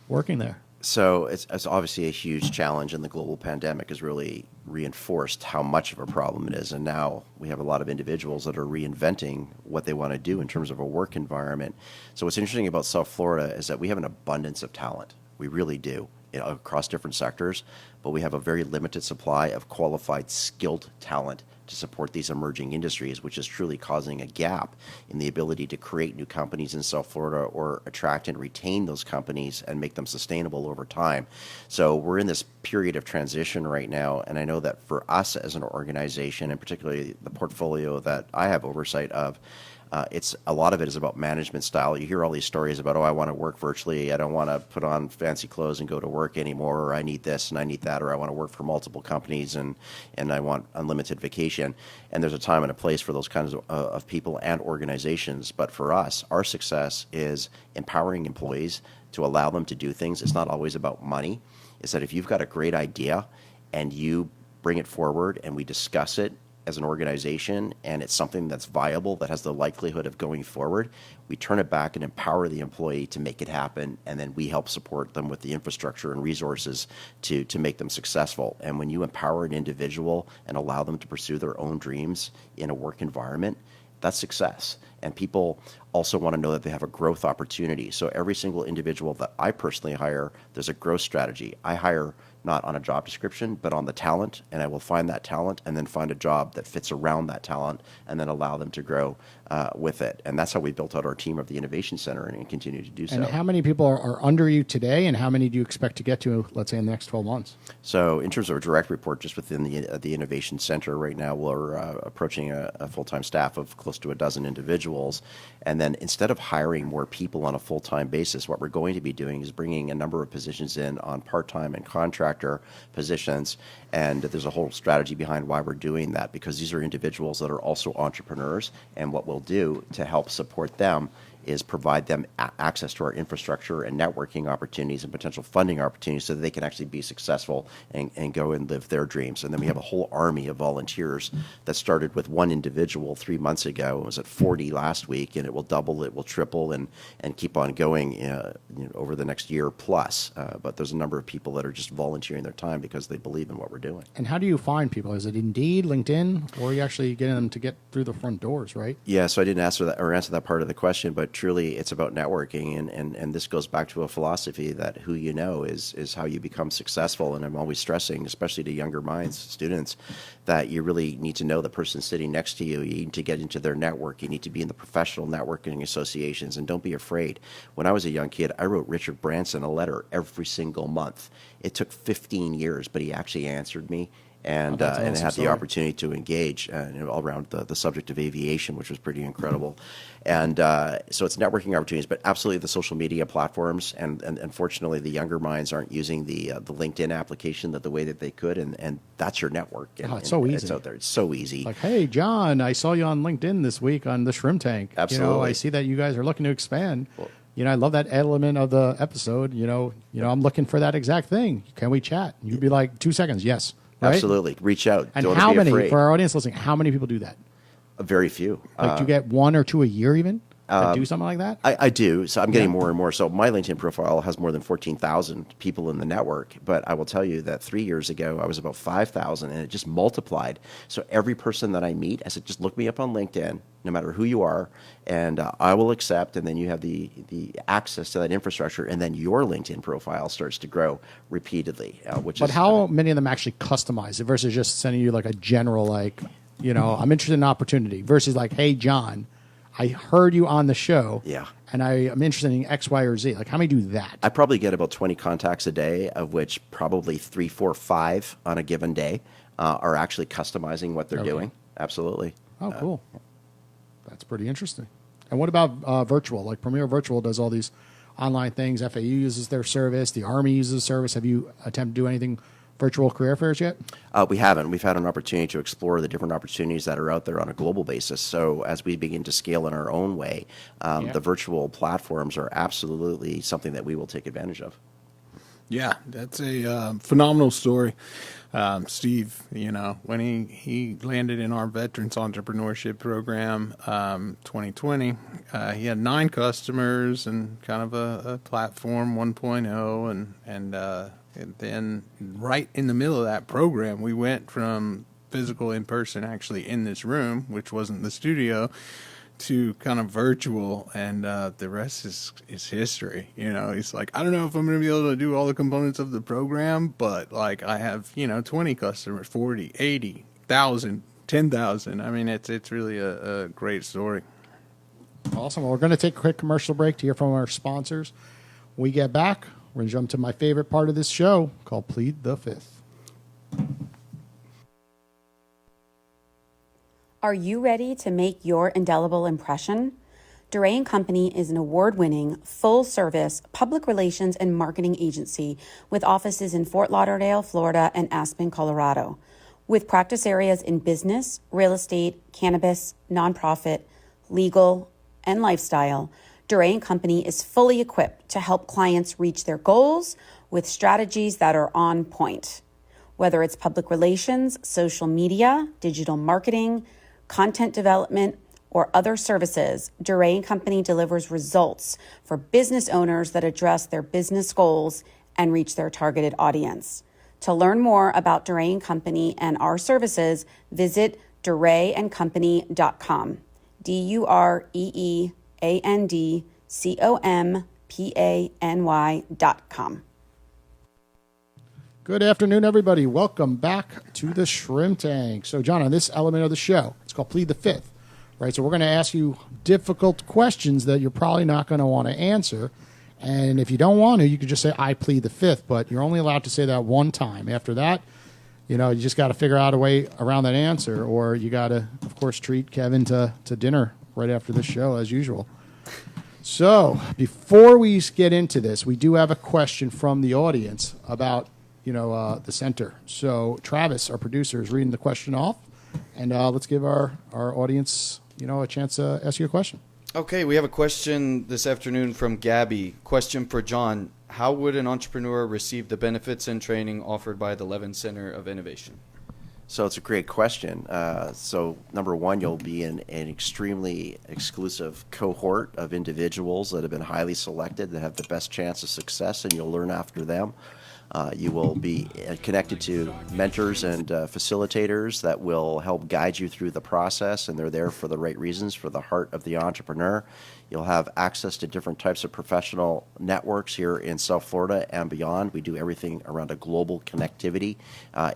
working there? So it's obviously a huge challenge, and the global pandemic has really reinforced how much of a problem it is. And now we have a lot of individuals that are reinventing what they want to do in terms of a work environment. So what's interesting about South Florida is that we have an abundance of talent. We really do, across different sectors, but we have a very limited supply of qualified, skilled talent to support these emerging industries, which is truly causing a gap in the ability to create new companies in South Florida or attract and retain those companies and make them sustainable over time. So we're in this period of transition right now, and I know that for us as an organization, and particularly the portfolio that I have oversight of, a lot of it is about management style. You hear all these stories about, I want to work virtually. I don't want to put on fancy clothes and go to work anymore, or I need this and I need that, or I want to work for multiple companies and I want unlimited vacation. And there's a time and a place for those kinds of people and organizations. But for us, our success is empowering employees to allow them to do things. It's not always about money. It's that if you've got a great idea and you bring it forward and we discuss it as an organization, and it's something that's viable, that has the likelihood of going forward, we turn it back and empower the employee to make it happen, and then we help support them with the infrastructure and resources to make them successful. And when you empower an individual and allow them to pursue their own dreams in a work environment, that's success. And people also want to know that they have a growth opportunity. So every single individual that I personally hire, there's a growth strategy. I hire not on a job description, but on the talent, and I will find that talent and then find a job that fits around that talent and then allow them to grow with it. And that's how we built out our team of the Innovation Center and continue to do so. And how many people are under you today, and how many do you expect to get to, let's say, in the next 12 months? So in terms of a direct report, just within the Innovation Center right now, we're approaching a full-time staff of close to a dozen individuals. And then instead of hiring more people on a full-time basis, what we're going to be doing is bringing a number of positions in on part-time and contractor positions. And there's a whole strategy behind why we're doing that, because these are individuals that are also entrepreneurs. And what we'll do to help support them is provide them access to our infrastructure and networking opportunities and potential funding opportunities so that they can actually be successful and go and live their dreams. And then we have a whole army of volunteers that started with one individual 3 months ago. It was at 40 last week, and it will double, it will triple, and keep on going over the next year plus. But there's a number of people that are just volunteering their time because they believe in what we're doing. And how do you find people? Is it Indeed, LinkedIn, or are you actually getting them to get through the front doors, right? Yeah, so I didn't answer that part of the question, but truly it's about networking, and this goes back to a philosophy that who you know is how you become successful. And I'm always stressing, especially to younger minds, students, that you really need to know the person sitting next to you. You need to get into their network. You need to be in the professional networking associations, and don't be afraid. When I was a young kid, I wrote Richard Branson a letter every single month. It took 15 years, but he actually answered me. And and had the opportunity to engage all around the subject of aviation, which was pretty incredible. And so it's networking opportunities, but absolutely the social media platforms. And unfortunately, the younger minds aren't using the LinkedIn application the way that they could. And that's your network. And, it's so easy. It's out there. It's so easy. Like, hey, John, I saw you on LinkedIn this week on the Shrimp Tank. Absolutely. I see that you guys are looking to expand. Well, I love that element of the episode. I'm looking for that exact thing. Can we chat? You'd be like, 2 seconds, yes. Right? Absolutely. Reach out. And Don't how be many, afraid. for our audience listening, how many people do that? Very few. Do you get 1 or 2 a year even? Do something like that? I do. So I'm getting more and more. So my LinkedIn profile has more than 14,000 people in the network. But I will tell you that 3 years ago, I was about 5,000, and it just multiplied. So every person that I meet, I said, just look me up on LinkedIn, no matter who you are, and I will accept. And then you have the access to that infrastructure, and then your LinkedIn profile starts to grow repeatedly. But how many of them actually customize it versus just sending you like a general, I'm interested in an opportunity versus like, hey, John, I heard you on the show. Yeah. And I am interested in X, Y, or Z. Like, how many do that? I probably get about 20 contacts a day, of which probably 3, 4, 5 on a given day are actually customizing what they're Okay. doing. Absolutely. Oh, cool. That's pretty interesting. And what about virtual? Like Premier Virtual does all these online things. FAU uses their service. The Army uses the service. Have you attempted to do anything virtual career fairs yet? We haven't. We've had an opportunity to explore the different opportunities that are out there on a global basis. So as we begin to scale in our own way, the virtual platforms are absolutely something that we will take advantage of. Yeah, that's a phenomenal story. Steve, when he landed in our Veterans Entrepreneurship Program 2020, he had 9 customers and kind of a platform 1.0, and then right in the middle of that program, we went from physical in person, actually in this room, which wasn't the studio, to kind of virtual, and the rest is history. He's like, I don't know if I'm going to be able to do all the components of the program, but like I have 20 customers, 40, 80, 1,000, 10,000. I mean, it's really a great story. Awesome. Well, we're going to take a quick commercial break to hear from our sponsors. When we get back, we're going to jump to my favorite part of this show called Plead the Fifth. Are you ready to make your indelible impression? DeRay & Company is an award-winning, full-service public relations and marketing agency with offices in Fort Lauderdale, Florida, and Aspen, Colorado. With practice areas in business, real estate, cannabis, nonprofit, legal, and lifestyle, DeRay & Company is fully equipped to help clients reach their goals with strategies that are on point. Whether it's public relations, social media, digital marketing, content development, or other services, DeRay & Company delivers results for business owners that address their business goals and reach their targeted audience. To learn more about DeRay & Company and our services, visit DeRayandCompany.com. DeRayandCompany.com. Good afternoon, everybody. Welcome back to the Shrimp Tank. So, John, on this element of the show, it's called Plead the Fifth, right? So we're going to ask you difficult questions that you're probably not going to want to answer. And if you don't want to, you could just say, I plead the fifth, but you're only allowed to say that one time. After that, you just got to figure out a way around that answer, or you got to, of course, treat Kevin to dinner right after this show, as usual. So before we get into this, we do have a question from the audience about the center. So Travis, our producer, is reading the question off, and let's give our audience, a chance to ask you a question. Okay, we have a question this afternoon from Gabby. Question for John. How would an entrepreneur receive the benefits and training offered by the Levan Center of Innovation? So it's a great question. So number one, you'll be in an extremely exclusive cohort of individuals that have been highly selected that have the best chance of success, and you'll learn after them. You will be connected to mentors and facilitators that will help guide you through the process, and they're there for the right reasons, for the heart of the entrepreneur. You'll have access to different types of professional networks here in South Florida and beyond. We do everything around a global connectivity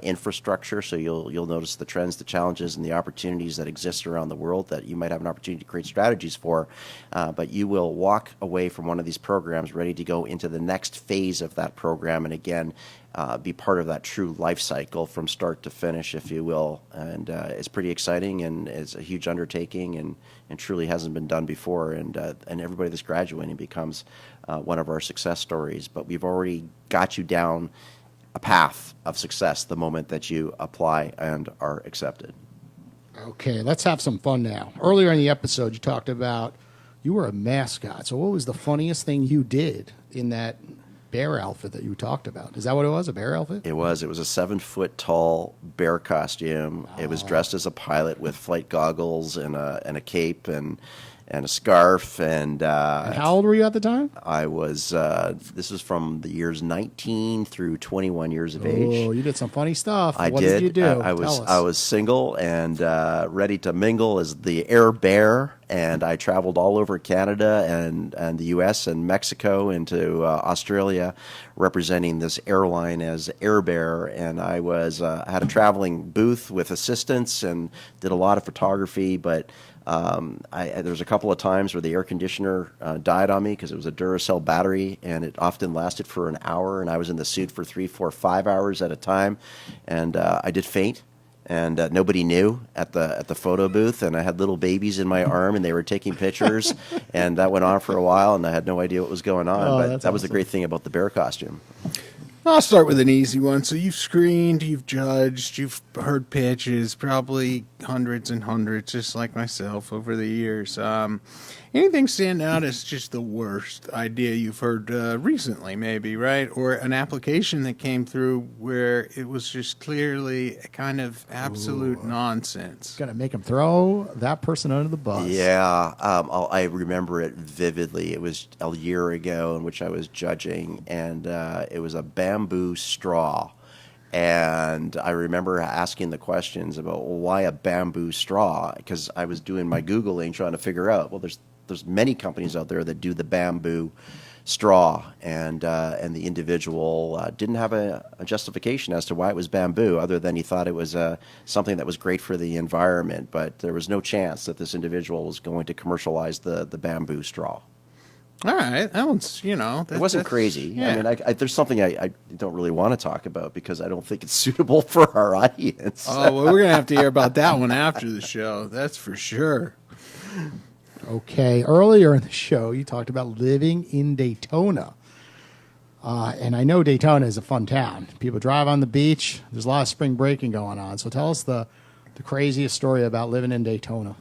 infrastructure, so you'll notice the trends, the challenges, and the opportunities that exist around the world that you might have an opportunity to create strategies for, but you will walk away from one of these programs ready to go into the next phase of that program, and again, be part of that true life cycle from start to finish, if you will. And it's pretty exciting, and it's a huge undertaking, and truly hasn't been done before. And everybody that's graduating becomes one of our success stories. But we've already got you down a path of success the moment that you apply and are accepted. Okay, let's have some fun now. Earlier in the episode, you talked about you were a mascot. So what was the funniest thing you did in that bear outfit that you talked about? Is that what it was, a bear outfit? It was. It was a 7-foot-tall bear costume. It was dressed as a pilot with flight goggles and a cape and a scarf. And how old were you at the time? I was, this was from the years 19 through 21 years of age. Oh, you did some funny stuff. What did you do? I was single and ready to mingle as the Air Bear, and I traveled all over Canada and the U.S. and Mexico into Australia, representing this airline as Air Bear. And I was had a traveling booth with assistants and did a lot of photography, but there was a couple of times where the air conditioner died on me because it was a Duracell battery, and it often lasted for an hour, and I was in the suit for 3, 4, 5 hours at a time, and I did faint And nobody knew at the photo booth, and I had little babies in my arm, and they were taking pictures, and that went on for a while, and I had no idea what was going on. But that was the great thing about the bear costume. I'll start with an easy one. So you've screened, you've judged, you've heard pitches, probably hundreds and hundreds, just like myself over the years. Anything stand out as just the worst idea you've heard recently, maybe, right? Or an application that came through where it was just clearly a kind of absolute nonsense. Got to make them throw that person under the bus. Yeah, I remember it vividly. It was a year ago in which I was judging, and it was a bamboo straw. And I remember asking the questions about, well, why a bamboo straw? Because I was doing my Googling trying to figure out, well, there's many companies out there that do the bamboo straw, and the individual didn't have a justification as to why it was bamboo, other than he thought it was something that was great for the environment. But there was no chance that this individual was going to commercialize the bamboo straw. All right, that one's, It wasn't crazy. Yeah. I mean, there's something I don't really want to talk about because I don't think it's suitable for our audience. Oh, well, we're going to have to hear about that one after the show. That's for sure. Okay, earlier in the show, you talked about living in Daytona. And I know Daytona is a fun town. People drive on the beach. There's a lot of spring breaking going on. So tell us the craziest story about living in Daytona.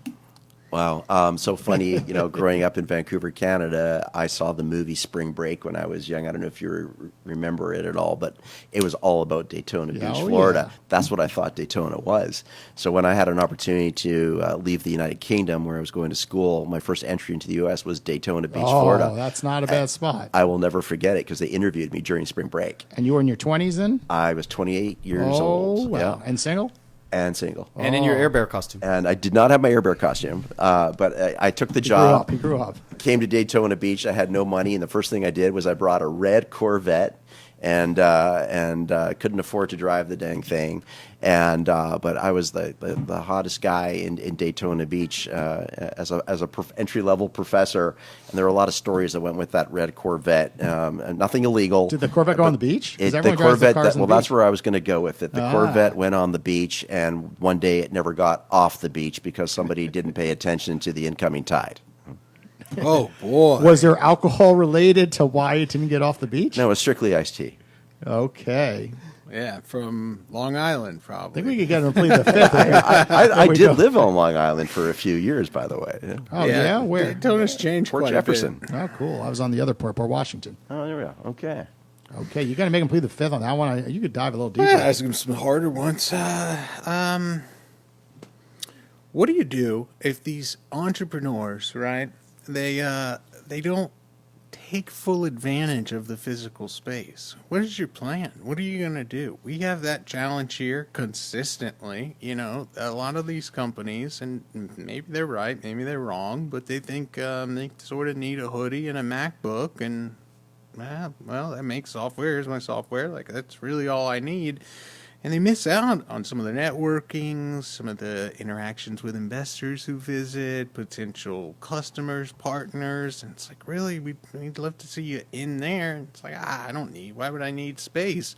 Wow. So funny, growing up in Vancouver, Canada, I saw the movie Spring Break when I was young. I don't know if you remember it at all, but it was all about Daytona Beach, Florida. Yeah. That's what I thought Daytona was. So when I had an opportunity to leave the United Kingdom where I was going to school, my first entry into the U.S. was Daytona Beach, Florida. Oh, that's not a bad spot. I will never forget it because they interviewed me during Spring Break. And you were in your 20s then? I was 28 years old. Oh, wow. Yeah. And single? And single. And in your Air Bear costume. And I did not have my Air Bear costume, but I took the job. He grew up. Came to Daytona Beach. I had no money, and the first thing I did was I brought a red Corvette, and couldn't afford to drive the dang thing. But I was the hottest guy in Daytona Beach as a entry level professor, and there were a lot of stories that went with that red Corvette. And nothing illegal. Did the Corvette go on the beach? The Corvette. That's where I was going to go with it. The Corvette went on the beach, and one day it never got off the beach because somebody didn't pay attention to the incoming tide. Oh, boy. Was there alcohol related to why it didn't get off the beach? No, it was strictly iced tea. Okay. Yeah, from Long Island, I probably. think we could get him to plead the fifth. I did live on Long Island for a few years, by the way. Yeah. Oh, yeah? Where? Daytona's changed Port quite Jefferson. Oh, cool. I was on the other Port Washington. Oh, there we go. Okay. Okay, you got to make him plead the fifth on that one. You could dive a little a bit. deeper. Yeah, ask him some harder ones. What do you do if these entrepreneurs, right, they don't take full advantage of the physical space? What is your plan? What are you going to do? We have that challenge here consistently. A lot of these companies, and maybe they're right, maybe they're wrong, but they think they sort of need a hoodie and a MacBook, and well, that makes software. Here's my software. Like, that's really all I need. And they miss out on some of the networking, some of the interactions with investors who visit, potential customers, partners. And it's like, really, we'd love to see you in there. And it's like, why would I need space?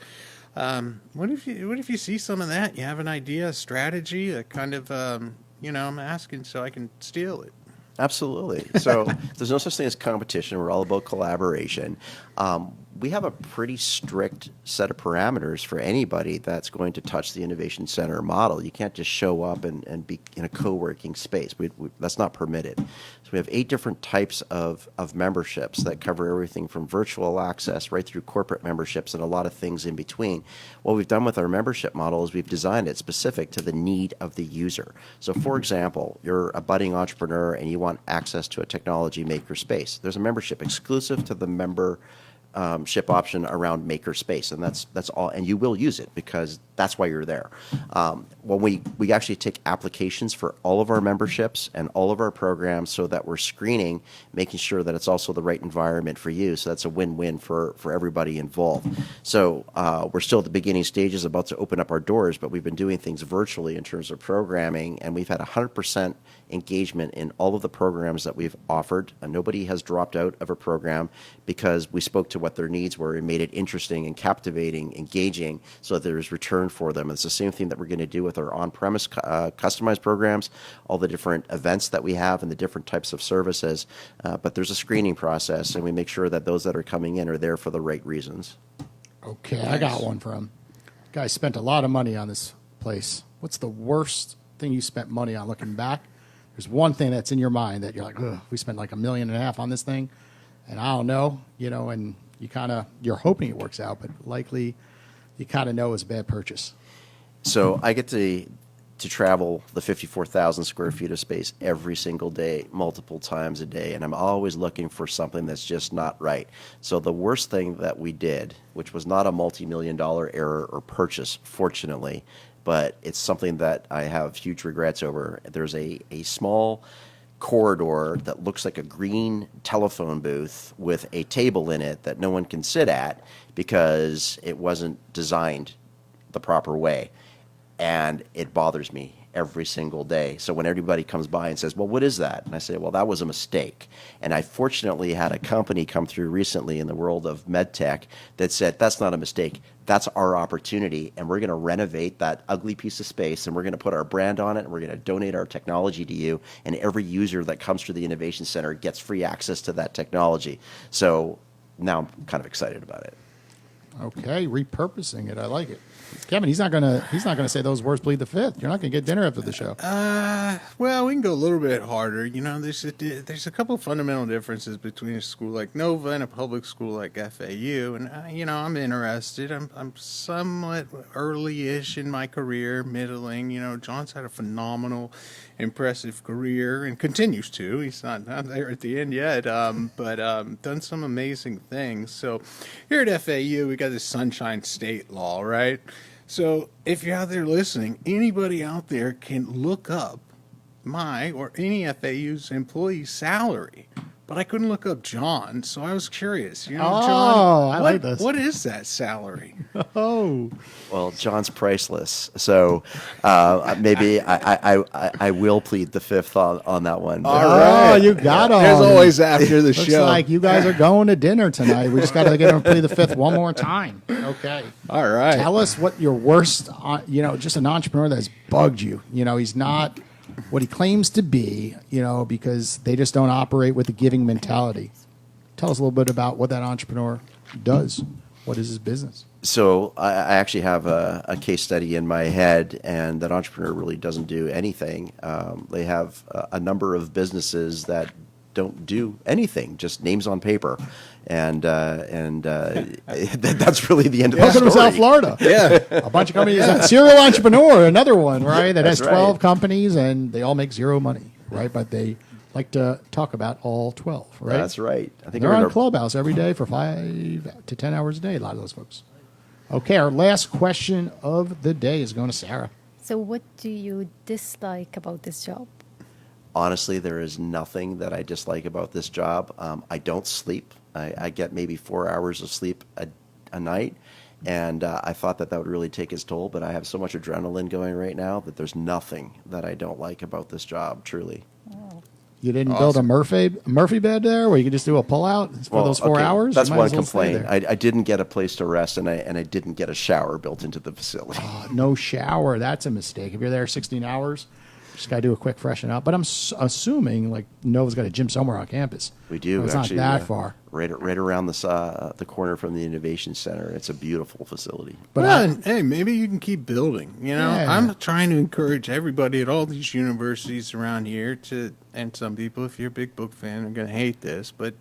What if you see some of that? You have an idea, a strategy, a kind of, I'm asking so I can steal it. Absolutely. So there's no such thing as competition. We're all about collaboration. We have a pretty strict set of parameters for anybody that's going to touch the Innovation Center model. You can't just show up and be in a co-working space. That's not permitted. So we have 8 different types of memberships that cover everything from virtual access right through corporate memberships and a lot of things in between. What we've done with our membership model is we've designed it specific to the need of the user. So for example, you're a budding entrepreneur and you want access to a technology maker space. There's a membership exclusive to the membership option around makerspace, and that's all, and you will use it because that's why you're there. When we actually take applications for all of our memberships and all of our programs so that we're screening, making sure that it's also the right environment for you, so that's a win-win for everybody involved. So we're still at the beginning stages, about to open up our doors, but we've been doing things virtually in terms of programming, and we've had 100% engagement in all of the programs that we've offered, and nobody has dropped out of a program because we spoke to what their needs were and made it interesting and captivating, engaging, so that there's return for them. It's the same thing that we're going to do with our on-premise customized programs, all the different events that we have and the different types of services. But there's a screening process, and we make sure that those that are coming in are there for the right reasons. Okay, I got one from. Guys spent a lot of money on this place. What's the worst thing you spent money on looking back? There's one thing that's in your mind that you're like, ugh, we spent like $1.5 million on this thing, and I don't know, and you're hoping it works out, but likely you kind of know it's a bad purchase. So I get to travel the 54,000 square feet of space every single day, multiple times a day, and I'm always looking for something that's just not right. So the worst thing that we did, which was not a multi-million-dollar error or purchase, fortunately, but it's something that I have huge regrets over. There's a small corridor that looks like a green telephone booth with a table in it that no one can sit at because it wasn't designed the proper way. And it bothers me every single day. So when everybody comes by and says, well, what is that? And I say, well, that was a mistake. And I fortunately had a company come through recently in the world of med tech that said, that's not a mistake. That's our opportunity. And we're going to renovate that ugly piece of space, and we're going to put our brand on it, and we're going to donate our technology to you. And every user that comes through the Innovation Center gets free access to that technology. So now I'm kind of excited about it. Okay, repurposing it. I like it. Kevin, he's not gonna say those words plead the fifth. You're not gonna get dinner after the show. Well, we can go a little bit harder. There's a couple of fundamental differences between a school like Nova and a public school like FAU. And I'm interested. I'm somewhat early-ish in my career, middling. John's had a phenomenal, impressive career and continues to. He's not there at the end yet, but done some amazing things. So here at FAU, we got this Sunshine State law, right? So if you're out there listening, anybody out there can look up my or any FAU's employee's salary. But I couldn't look up John, so I was curious. John, I like this. What is that salary? Oh, well, John's priceless. So maybe I will plead the fifth on that one. All right. Oh, you got him. There's always after the Looks show. like you guys are going to dinner tonight. We just got to get him to plead the fifth one more time. Okay. All right. Tell us what your worst, just an entrepreneur that has bugged you. He's not what he claims to be, because they just don't operate with the giving mentality. Tell us a little bit about what that entrepreneur does. What is his business? So I actually have a case study in my head, and that entrepreneur really doesn't do anything. They have a number of businesses that don't do anything, just names on paper. And that's really the end of the Welcome story. to South Florida. Yeah. A bunch of companies. Serial entrepreneur, another one, right? That has That's 12 right. companies, and they all make zero money, right? But they like to talk about all 12, right? That's right. I think They're we're on gonna- Clubhouse every day for 5 to 10 hours a day, a lot of those folks. Okay, our last question of the day is going to Sarah. So, what do you dislike about this job? Honestly, there is nothing that I dislike about this job. I don't sleep. I get maybe 4 hours of sleep a night, and I thought that would really take its toll, but I have so much adrenaline going right now that there's nothing that I don't like about this job, truly. You didn't build a Murphy bed there where you could just do a pull-out for those 4 okay, hours? That's You might one as well stay complaint. there. I didn't get a place to rest, and I didn't get a shower built into the facility. No shower. That's a mistake. If you're there 16 hours, just got to do a quick freshen up. But I'm assuming like Nova's got a gym somewhere on campus. We do. It's actually, not that far. Right around the corner from the Innovation Center. It's a beautiful facility. But hey, maybe you can keep building. Yeah. I'm trying to encourage everybody at all these universities around here and some people, if you're a big book fan, are going to hate this, but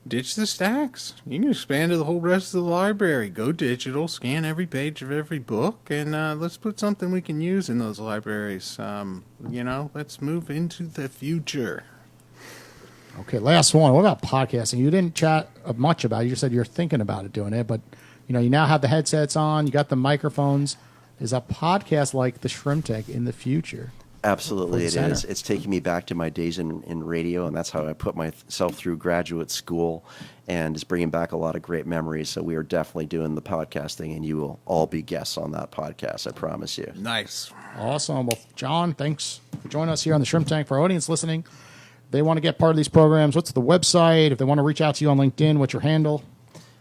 ditch the stacks. You can expand to the whole rest of the library. Go digital, scan every page of every book, and let's put something we can use in those libraries. Let's move into the future. Okay, last one. What about podcasting? You didn't chat much about it. You said you're thinking about it, doing it, but you now have the headsets on. You got the microphones. Is a podcast like the Shrimp Tank in the future? Absolutely, it center. is. It's taking me back to my days in radio, and that's how I put myself through graduate school, and it's bringing back a lot of great memories. So we are definitely doing the podcasting, and you will all be guests on that podcast, I promise you. Nice. Awesome. Well, John, thanks for joining us here on the Shrimp Tank. For our audience listening, they want to get part of these programs. What's the website? If they want to reach out to you on LinkedIn, what's your handle?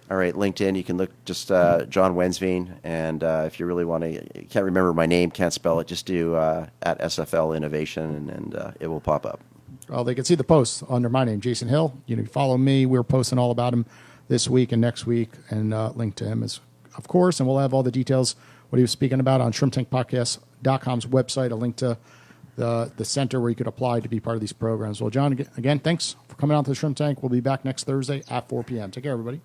All right, LinkedIn, you can look just John Wensveen, and if you really want to, can't remember my name, can't spell it, just do at SFL Innovation, and it will pop up. Well, they can see the posts under my name, Jason Hill. You know, follow me. We're posting all about him this week and next week, and link to him, of course, and we'll have all the details, what he was speaking about on shrimptankpodcast.com's website, a link to the center where you could apply to be part of these programs. Well, John, again, thanks for coming out to the Shrimp Tank. We'll be back next Thursday at 4 p.m. Take care, everybody.